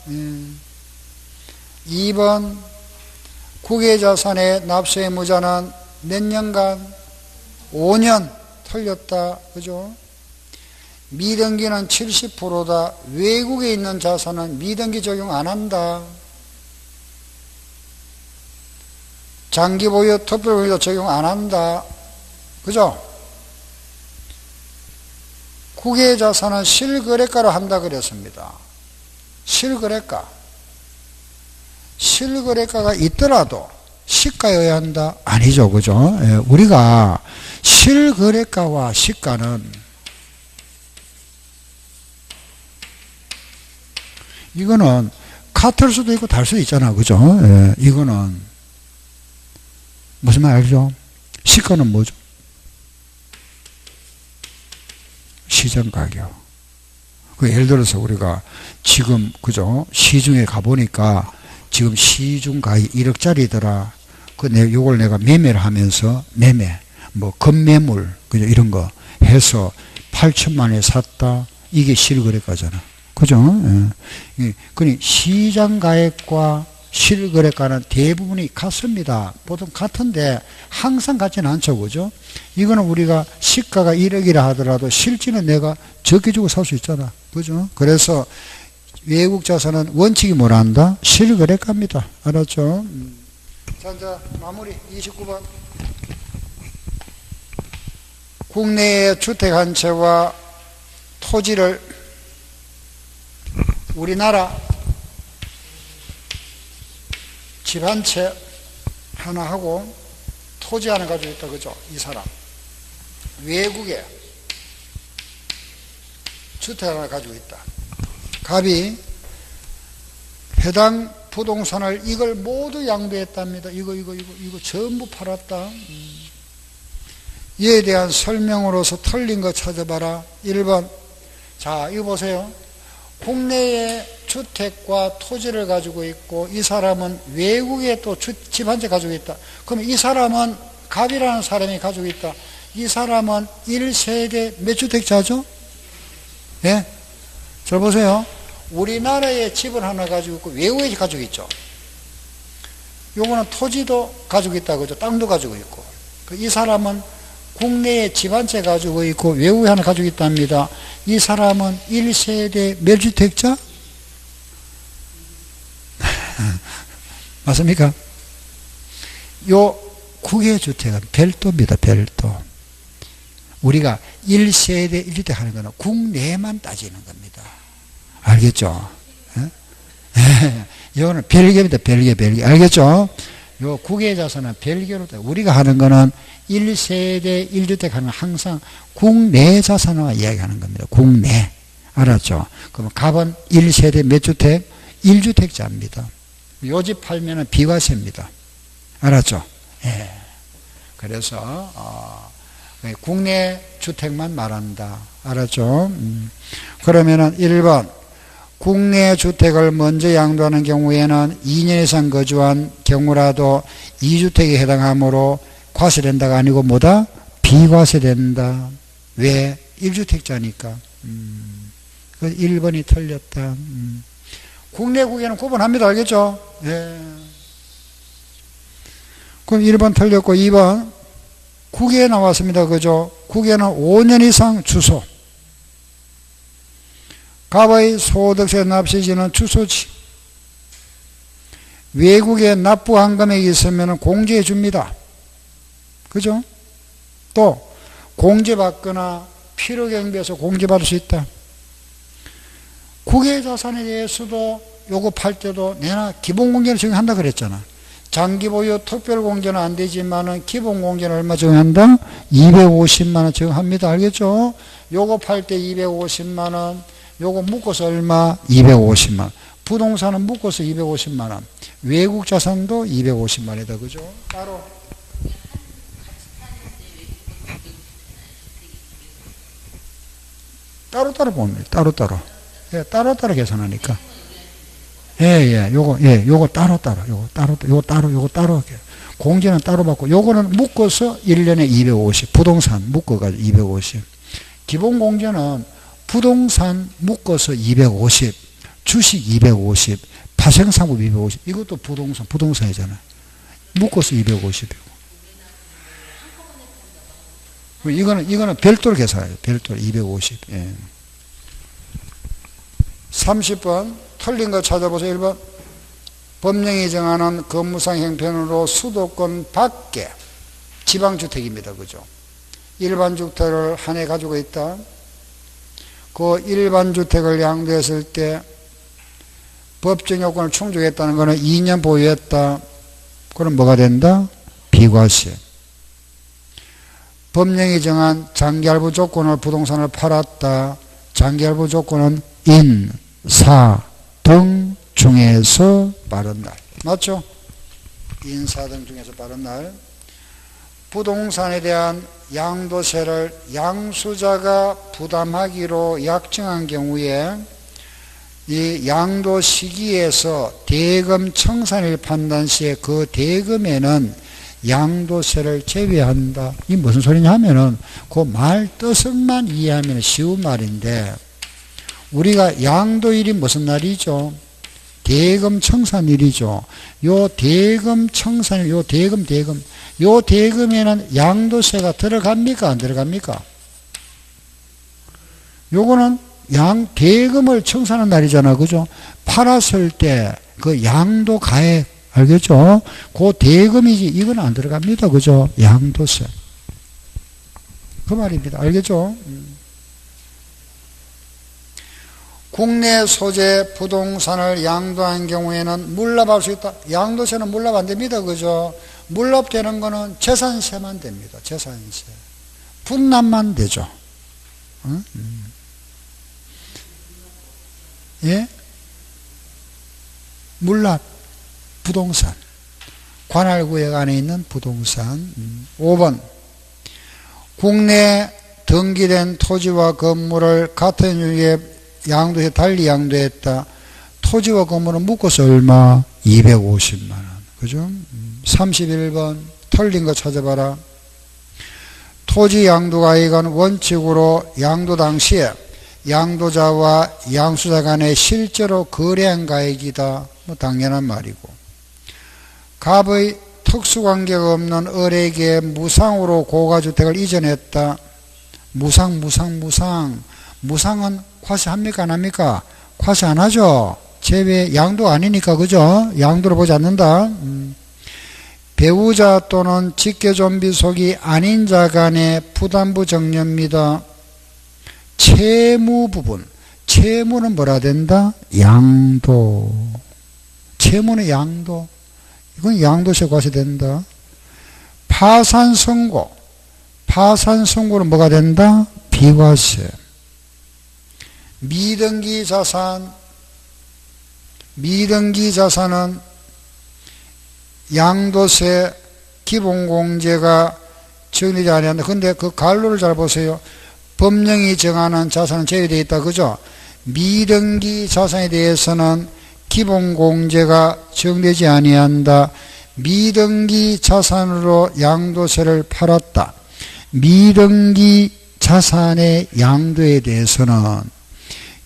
2번 국외자산의 납세 의무자는 몇 년간? 5년. 틀렸다. 그죠? 미등기는 70%다. 외국에 있는 자산은 미등기 적용 안 한다. 장기 보유, 특별 보유도 적용 안 한다. 그죠? 국외 자산은 실거래가로 한다 그랬습니다. 실거래가가 있더라도 시가여야 한다? 아니죠. 그죠? 예, 우리가 실거래가와 시가는 이거는 같을 수도 있고 다를 수도 있잖아. 그죠? 예, 이거는 무슨 말 알죠? 시가는 뭐죠? 시장 가격. 그 예를 들어서 우리가 지금 그죠? 시중에 가보니까 지금 시중 가격 1억짜리더라. 요걸 내가 매매를 하면서 뭐 건매물 그죠? 이런 거 해서 8천만 원에 샀다. 이게 실거래가잖아. 그죠? 예. 그러니 시장 가액과 실거래가는 대부분이 같습니다. 보통 같은데 항상 같지는 않죠. 그죠? 이거는 우리가 시가가 1억이라 하더라도 실질은 내가 적게 주고 살 수 있잖아. 그죠? 그래서 외국 자산은 원칙이 뭐라 한다? 실거래가입니다. 알았죠? 자, 이제 마무리 29번. 국내의 주택 한 채와 토지를 우리나라 집 한 채 하나 하고 토지 하나 가지고 있다. 그죠? 이 사람. 외국에 주택 하나 가지고 있다. 갑이 해당 부동산을 이걸 모두 양도했답니다. 이거 전부 팔았다. 이에 대한 설명으로서 틀린 거 찾아봐라. 1번. 자, 이거 보세요. 국내에 주택과 토지를 가지고 있고 이 사람은 외국에 또 집 한 채 가지고 있다. 그럼 이 사람은 갑이라는 사람이 가지고 있다. 이 사람은 1세대 몇 주택자죠? 예? 잘 보세요. 우리나라에 집을 하나 가지고 있고 외국에 가지고 있죠. 요거는 토지도 가지고 있다. 그죠? 땅도 가지고 있고. 이 사람은 국내에 집 한 채 가지고 있고 외국에 하나 가지고 있답니다. 이 사람은 1세대 몇 주택자? 맞습니까? 요 국외주택은 별도입니다. 별도. 우리가 1세대 1주택 하는 거는 국내만 따지는 겁니다. 알겠죠? 이거는 별개입니다. 별개. 알겠죠? 요 국외자산은 별개로, 우리가 하는 거는 1세대 1주택 하는 항상 국내 자산을 이야기하는 겁니다. 국내. 알았죠? 그럼 갑은 1세대 몇 주택? 1주택자입니다. 요 집 팔면은 비과세입니다. 알았죠? 예. 그래서, 국내 주택만 말한다. 알았죠? 그러면은 1번. 국내 주택을 먼저 양도하는 경우에는 2년 이상 거주한 경우라도 2주택에 해당하므로 과세된다가 아니고 뭐다? 비과세된다. 왜? 1주택자니까. 그 1번이 틀렸다. 국내 국외는 구분합니다. 알겠죠? 예. 그럼 1번 틀렸고 2번 국외에 나왔습니다. 그죠? 국외는 5년 이상 주소. 갑의 소득세 납세지는 주소지. 외국에 납부한 금액이 있으면 공제해 줍니다. 그죠? 또 공제받거나 필요경비에서 공제받을 수 있다. 국외 자산에 대해서도 요거 팔 때도 내가 기본공제를 적용한다 그랬잖아. 장기보유 특별공제는 안 되지만은 기본공제는 얼마 적용한다? 250만원 적용합니다. 알겠죠? 요거 팔 때 250만원, 요거 묶어서 얼마? 250만원. 부동산은 묶어서 250만원. 외국 자산도 250만원이다. 그죠? 따로따로 봅니다. 따로따로. 예, 따로따로 계산하니까. 요거 따로따로. 요거 따로. 공제는 따로 받고, 요거는 묶어서 1년에 250. 부동산 묶어가지고 250. 기본공제는 부동산 묶어서 250. 주식 250. 파생상품 250. 이것도 부동산이잖아. 묶어서 250이고. 이거는 별도로 계산해요. 별도로 250. 예. 30번 틀린 거 찾아보세요. 1번 법령이 정하는 건무상 형편으로 수도권 밖에 지방주택입니다. 그죠? 일반주택을 한 해 가지고 있다. 그 일반주택을 양도했을 때 법정 요건을 충족했다는 것은 2년 보유했다. 그럼 뭐가 된다? 비과세. 법령이 정한 장기할부 조건을 부동산을 팔았다. 장기할부 조건은 인, 사, 등 중에서 빠른 날. 맞죠? 인, 사, 등 중에서 빠른 날. 부동산에 대한 양도세를 양수자가 부담하기로 약정한 경우에 이 양도 시기에서 대금 청산일 판단 시에 그 대금에는 양도세를 제외한다. 이게 무슨 소리냐 하면은 그 말 뜻만 이해하면 쉬운 말인데, 우리가 양도일이 무슨 날이죠? 대금 청산일이죠. 요 대금 청산일, 요 대금에는 양도세가 들어갑니까? 안 들어갑니까? 요거는 대금을 청산하는 날이잖아. 그죠? 팔았을 때 그 양도 가액, 알겠죠? 그 대금이지, 이건 안 들어갑니다. 그죠? 양도세. 그 말입니다. 알겠죠? 국내 소재 부동산을 양도한 경우에는 물납할 수 있다. 양도세는 물납 안 됩니다. 그죠? 물납되는 거는 재산세만 됩니다. 재산세. 분납만 되죠. 예? 물납. 부동산. 관할구역 안에 있는 부동산. 5번. 국내 등기된 토지와 건물을 같은 유의 양도해 달리 양도했다. 토지와 건물은 묶어서 얼마? 250만 원. 그죠? 31번 틀린 거 찾아봐라. 토지 양도가액은 원칙으로 양도 당시에 양도자와 양수자 간에 실제로 거래한 가액이다. 뭐 당연한 말이고. 갑의 특수관계가 없는 을에게 무상으로 고가주택을 이전했다. 무상은 과세합니까? 안 합니까? 과세 안 하죠. 제외 양도 아니니까. 그죠? 양도로 보지 않는다. 배우자 또는 직계존비속이 아닌 자 간의 부담부 정려입니다. 채무 부분. 채무는 뭐라 된다? 양도. 채무는 양도. 이건 양도세 과세된다. 파산선고. 파산선고는 뭐가 된다? 비과세. 미등기 자산. 미등기 자산은 양도세 기본공제가 정리되지 않았는데, 근데 그 갈로를 잘 보세요. 법령이 정하는 자산은 제외되어 있다. 그죠? 미등기 자산에 대해서는 기본공제가 정되지 아니한다. 미등기 자산으로 양도세를 팔았다. 미등기 자산의 양도에 대해서는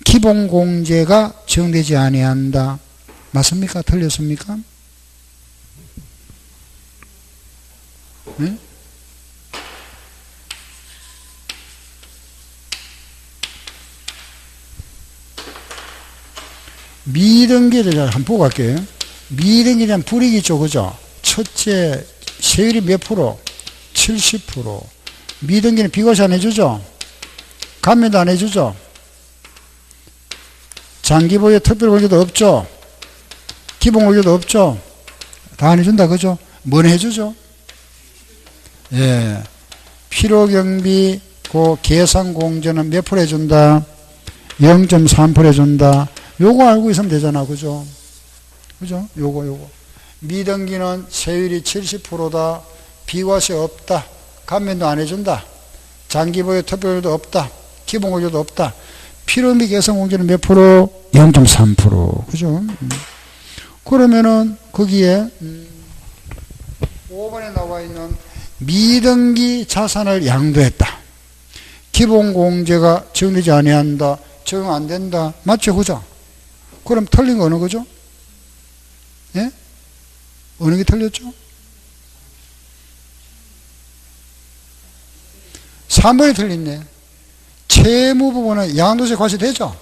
기본공제가 정되지 아니한다. 맞습니까? 틀렸습니까? 네? 미등기를 한번 보고 갈게요. 미등기는 불이익 있죠. 그죠? 첫째, 세율이 몇 프로? 70%. 미등기는 비과세 안 해주죠? 감면도 안 해주죠? 장기보유 특별공제도 없죠? 기본공제도 없죠? 다 안 해준다. 그죠? 뭘 해주죠? 예. 필요경비, 그 계산공제는 몇 프로 해준다? 0.3% 해준다. 요거 알고 있으면 되잖아. 그죠? 그죠? 요거. 미등기는 세율이 70%다. 비과세 없다. 감면도 안 해준다. 장기보유 특별공제도 없다. 기본공제도 없다. 필요경비 계산공제는 몇 프로? 0.3%. 그죠? 그러면은 거기에 5번에 나와 있는 미등기 자산을 양도했다. 기본공제가 정되지 아니한다. 적용 안 된다. 맞죠? 그죠? 그럼 틀린 거 어느 거죠? 예? 어느 게 틀렸죠? 3번이 틀렸네. 채무 부분은 양도세 과세되죠?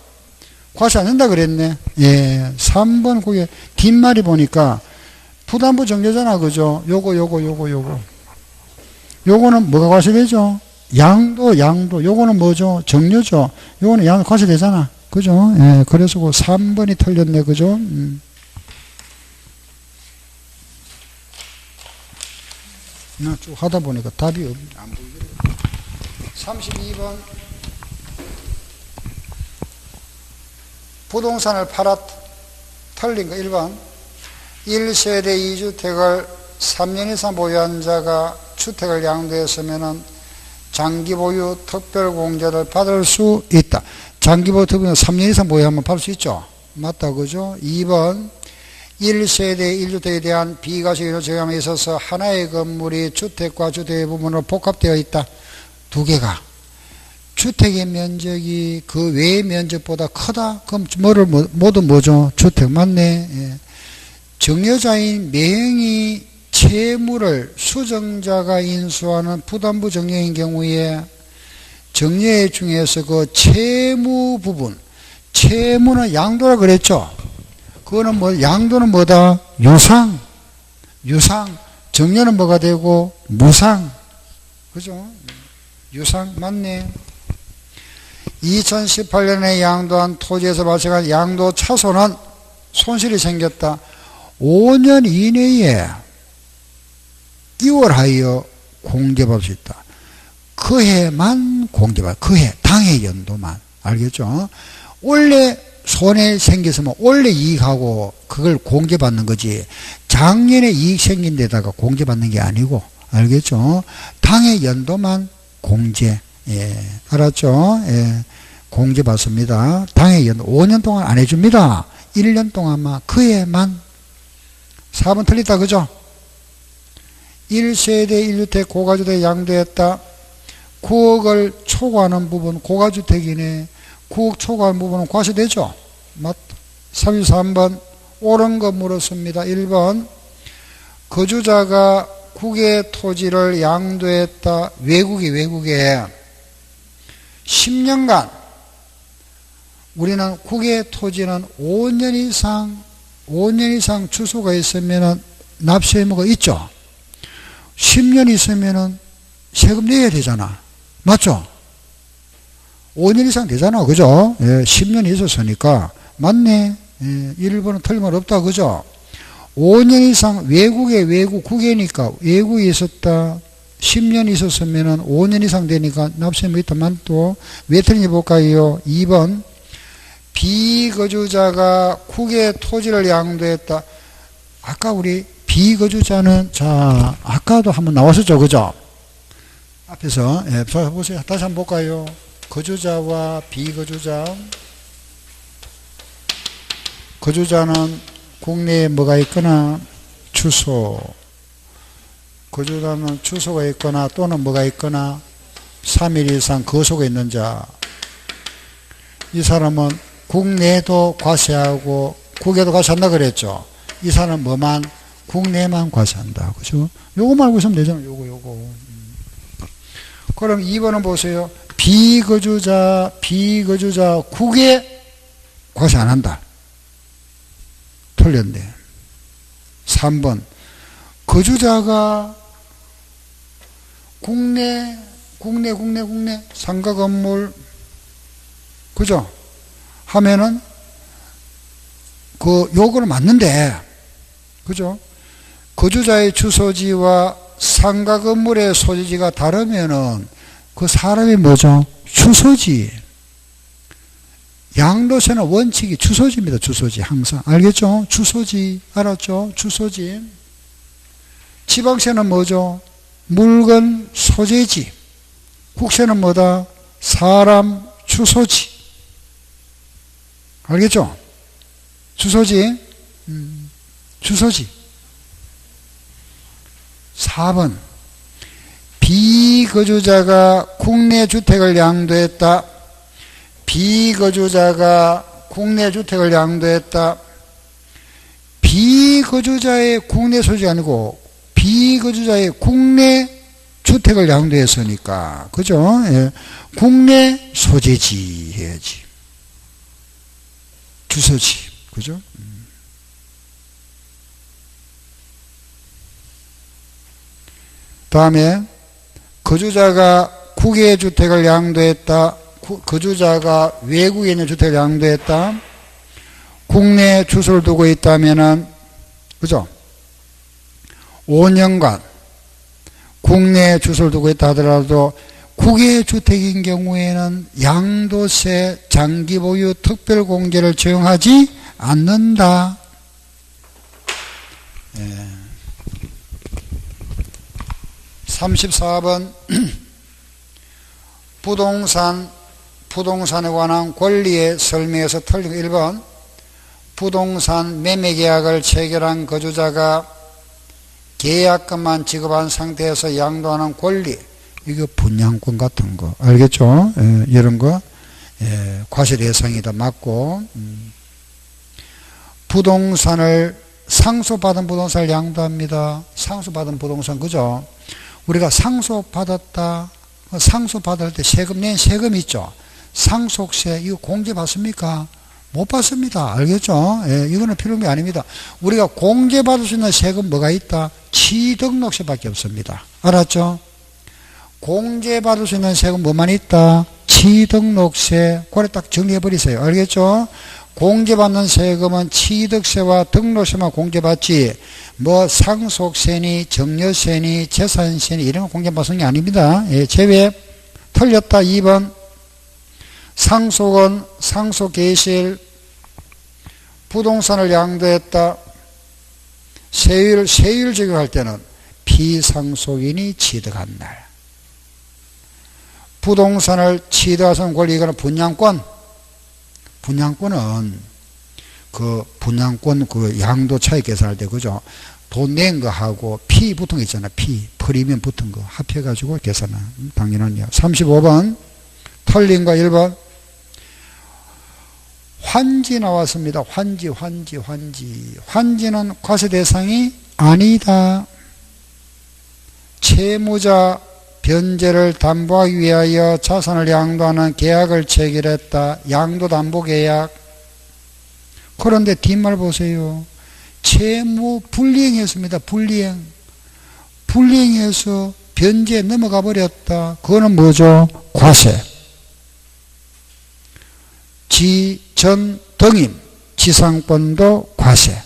과세 안 된다 그랬네. 예. 3번 그게 뒷말이 보니까 부담부 정제잖아. 그죠? 요거. 요거는 뭐가 과세되죠? 양도. 요거는 뭐죠? 정료죠? 요거는 양도 과세되잖아. 그죠? 예. 그래서 그 3번이 틀렸네. 그죠? 나 쭉 하다 보니까 답이 안 보이더라고요. 32번. 부동산을 팔았다. 틀린 거 1번. 1세대 2주택을 3년 이상 보유한 자가 주택을 양도했으면 장기보유 특별공제를 받을 수 있다. 장기보유 특별공제 3년 이상 보유하면 받을 수 있죠. 맞다. 그죠? 2번. 1세대 1주택에 대한 비과세율 적용에 있어서 하나의 건물이 주택과 주택의 부분으로 복합되어 있다. 두 개가. 주택의 면적이 그 외의 면적보다 크다? 그럼 모두 뭐죠? 주택. 맞네. 예. 정여자인 매형이 채무를 수정자가 인수하는 부담부 정여인 경우에 정여 중에서 그 채무 부분, 채무는 양도라 그랬죠? 그거는 뭐, 양도는 뭐다? 유상. 정여는 뭐가 되고? 무상. 그죠? 유상. 맞네. 2018년에 양도한 토지에서 발생한 양도 차손은 손실이 생겼다. 5년 이내에 이월하여 공제받을 수 있다. 그 해만 공제받아. 그 해, 당해 연도만. 알겠죠? 원래 손해 생겼으면 원래 이익하고 그걸 공제받는 거지. 작년에 이익 생긴 데다가 공제받는 게 아니고. 알겠죠? 당해 연도만 공제. 예. 알았죠? 예. 공제받습니다. 당해 연도 5년 동안 안 해줍니다. 1년 동안만, 그 해만. 4번 틀렸다. 그죠? 1세대 1주택 고가주택 양도했다. 9억을 초과하는 부분, 고가주택이네. 9억 초과하는 부분은 과세되죠? 맞다. 33번. 옳은 거 물었습니다. 1번. 거주자가 국외 토지를 양도했다. 외국에 10년간 우리는 국외 토지는 5년 이상 주소가 있으면 납세 의무가 있죠. 10년 있으면 세금 내야 되잖아. 맞죠? 5년 이상 되잖아. 그죠? 예, 10년이 있었으니까. 맞네. 예, 1번은 틀림은 없다. 그죠? 5년 이상 외국 국외니까 외국에 있었다. 10년 있었으면은 5년 이상 되니까 납세는 있다만 또 왜 틀린지 볼까요? 2번 비거주자가 국외 토지를 양도했다. 아까 우리 비거주자는 자 아까도 한번 나왔었죠, 그죠? 앞에서 보세요. 다시 한번 볼까요? 거주자와 비거주자. 거주자는 국내에 뭐가 있거나 주소. 거주자는 주소가 있거나 또는 뭐가 있거나 3일 이상 거소가 있는 자. 이 사람은 국내에도 과세하고 국외도 과세한다 그랬죠. 이 사람은 뭐만? 국내만 과세한다. 그죠? 요거 알고 있으면 되잖아요. 요거. 그럼 2번은 보세요. 비거주자 국외 과세 안 한다. 틀렸네. 3번 거주자가 국내 상가 건물 그죠? 하면은 요거는 맞는데 그죠? 거주자의 주소지와 상가 건물의 소지지가 다르면은 그 사람이 뭐죠? 주소지. 양도세는 원칙이 주소지입니다. 주소지 항상 알겠죠? 주소지 알았죠? 주소지. 지방세는 뭐죠? 물건 소재지. 국세는 뭐다? 사람 주소지. 알겠죠? 주소지. 주소지. 4번 비거주자가 국내 주택을 양도했다. 비거주자가 국내 주택을 양도했다. 비거주자의 국내 소지가 아니고 비거주자의 국내 주택을 양도했으니까 그죠? 예. 국내 소재지 해야지. 주소지 그죠? 다음에 거주자가 국외 주택을 양도했다. 거주자가 외국에 있는 주택을 양도했다. 국내 주소를 두고 있다면은 그죠? 5년간 국내 주소를 두고 있다 하더라도 국외 주택인 경우에는 양도세 장기 보유 특별 공제를 적용하지 않는다. 예. 34번 부동산에 관한 권리의 설명에서 틀린 1번 부동산 매매계약을 체결한 거주자가 계약금만 지급한 상태에서 양도하는 권리 이거 분양권 같은 거 알겠죠? 예, 이런 거 과세 대상이다 맞고 부동산을 상속받은 부동산을 양도합니다. 상속받은 부동산 그죠? 우리가 상속받았다. 상속받을 때 낸 세금 있죠. 상속세 이거 공제 받습니까? 못 받습니다. 알겠죠? 예, 이거는 필요한 게 아닙니다. 우리가 공제받을 수 있는 세금 뭐가 있다? 취등록세밖에 없습니다. 알았죠? 공제받을 수 있는 세금 뭐만 있다? 취등록세. 그래 딱 정리해버리세요. 알겠죠? 공제받는 세금은 취득세와 등록세만 공제받지 뭐 상속세니 증여세니 재산세니 이런 거 공제받는 게 아닙니다. 예, 제외. 틀렸다. 2번 상속은 상속개실 부동산을 양도했다. 세율 적용할 때는 피상속인이 취득한 날. 부동산을 취득하는 권리 이거는 분양권. 분양권은 분양권 양도 차익 계산할 때 그죠? 돈 낸 거하고 피 붙은 거 있잖아. 프리미엄 붙은 거 합해가지고 계산은 당연한요. 35번 틀린 거 1번 환지 나왔습니다. 환지는 과세 대상이 아니다. 채무자 변제를 담보하기 위하여 자산을 양도하는 계약을 체결했다. 양도담보계약. 그런데 뒷말 보세요. 채무 불이행했습니다. 불이행해서 변제에 넘어가 버렸다. 그거는 뭐죠? 과세. 지전 등임 지상권도 과세.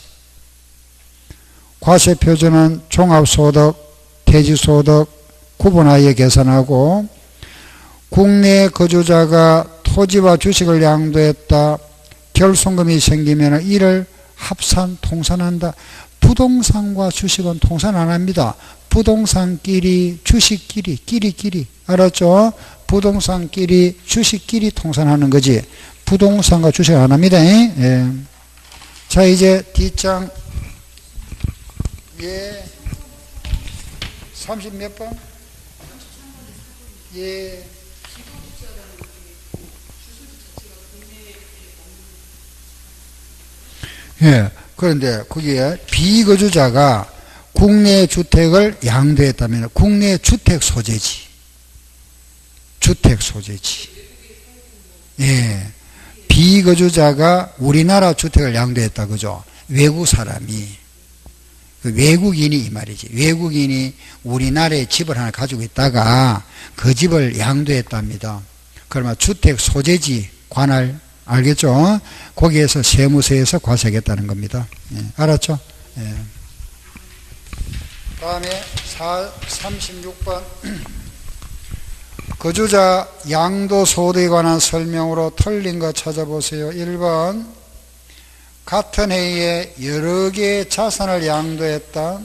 과세표준은 종합소득, 대지소득 구분하여 계산하고 국내 거주자가 토지와 주식을 양도했다. 결손금이 생기면 이를 합산 통산한다. 부동산과 주식은 통산 안 합니다. 부동산끼리 주식끼리 끼리끼리 알았죠? 부동산끼리 주식끼리 통산하는 거지. 부동산과 주식 안 합니다. 예. 자 이제 뒷장 예 30 몇 번? 예. 예. 그런데 거기에 비거주자가 국내 주택을 양도했다면 국내 주택 소재지. 주택 소재지. 예. 비거주자가 우리나라 주택을 양도했다. 그죠? 외국 사람이. 그 외국인이 이 말이지. 외국인이 우리나라에 집을 하나 가지고 있다가 그 집을 양도했답니다. 그러면 주택 소재지 관할 알겠죠? 거기에서 세무서에서 과세하겠다는 겁니다. 예, 알았죠? 예. 다음에 36번 거주자 양도소득에 관한 설명으로 틀린 거 찾아보세요. 1번 같은 해에 여러 개의 자산을 양도했다.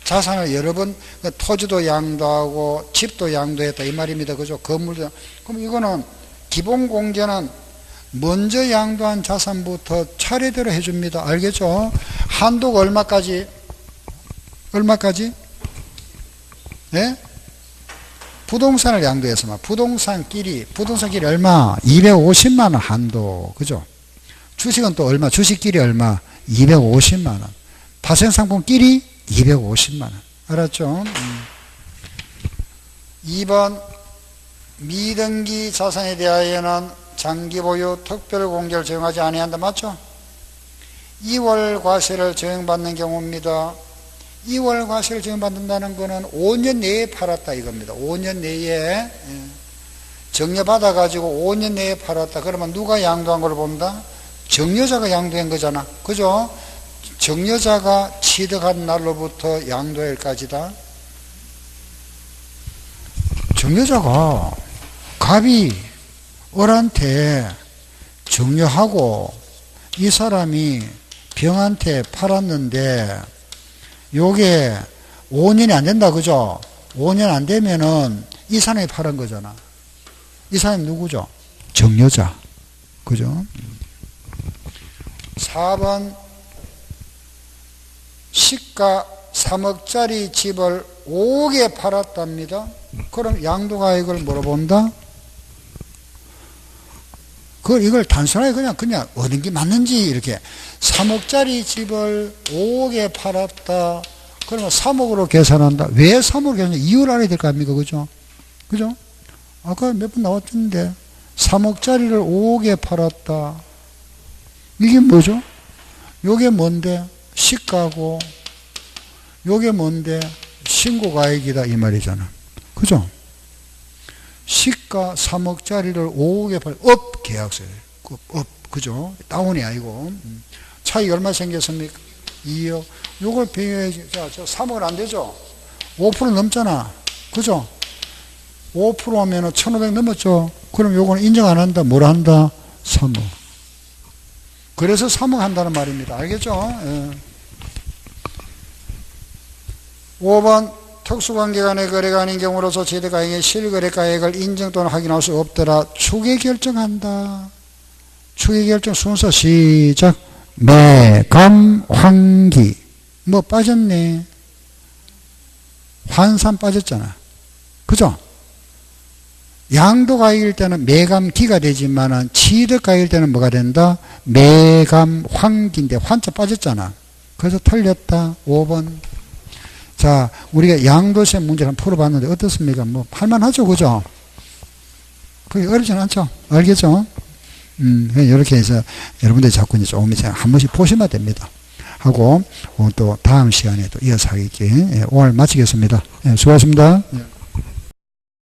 자산을 여러 번 토지도 양도하고 집도 양도했다 이 말입니다. 그죠? 건물도. 그럼 이거는 기본 공제는 먼저 양도한 자산부터 차례대로 해줍니다. 알겠죠? 한도가 얼마까지? 얼마까지? 예? 부동산을 양도해서 부동산끼리 얼마? 250만 원 한도. 그죠? 주식은 또 얼마? 주식끼리 얼마? 250만 원. 파생상품끼리 250만 원. 알았죠? 2번 미등기 자산에 대하여는 장기보유 특별공제를 적용하지 아니한다. 맞죠? 2월 과세를 적용받는 경우입니다. 2월 과세를 적용받는다는 것은 5년 내에 팔았다 이겁니다. 5년 내에 정려받아 가지고 5년 내에 팔았다. 그러면 누가 양도한 걸 본다? 정려자가 양도한 거잖아. 그죠? 정려자가 취득한 날로부터 양도일까지다. 정려자가 갑이 을한테 정려하고 이 사람이 병한테 팔았는데 요게 5년이 안 된다. 그죠? 5년 안 되면은 이 사람이 팔은 거잖아. 이 사람이 누구죠? 정려자. 그죠? 4번 시가 3억짜리 집을 5억에 팔았답니다. 그럼 양도가액을 물어본다? 이걸 단순하게 그냥 어느 게 맞는지 이렇게 3억짜리 집을 5억에 팔았다. 그러면 3억으로 계산한다. 왜 3억으로 계산한다? 이유를 알아야 될 거 아닙니까? 그죠? 그죠? 아까 몇 번 나왔던데 3억짜리를 5억에 팔았다. 이게 뭐죠? 요게 뭔데? 시가고 요게 뭔데? 신고가액이다 이 말이잖아. 그죠? 시가 3억짜리를 5억에 팔, 업 계약서예요. 업, 그죠? 다운이 아니고. 차익 얼마 생겼습니까? 2억. 요걸 비교해야지. 자, 저 3억은 안 되죠? 5% 넘잖아. 그죠? 5% 하면은 1,500 넘었죠? 그럼 요거는 인정 안 한다. 뭘 한다? 3억. 그래서 3억 한다는 말입니다. 알겠죠? 예. 5번 특수관계 간의 거래가 아닌 경우로서 제대가액의 실거래가액을 인정 또는 확인할 수 없더라. 추계 결정한다. 추계 결정 순서 시작. 매감 환기. 뭐 빠졌네. 환산 빠졌잖아. 그죠? 양도가액일 때는 매감기가 되지만은 취득가액일 때는 뭐가 된다? 매감 환기인데 환자 빠졌잖아. 그래서 틀렸다. 5번. 자, 우리가 양도세 문제를 한번 풀어봤는데 어떻습니까? 뭐 할만하죠, 그죠? 그게 어렵진 않죠. 알겠죠? 이렇게 해서 여러분들이 자꾸 이제 조금 이제 한 번씩 보시면 됩니다. 하고 또 다음 시간에 또 이어서 하겠기. 오늘 마치겠습니다. 수고하셨습니다.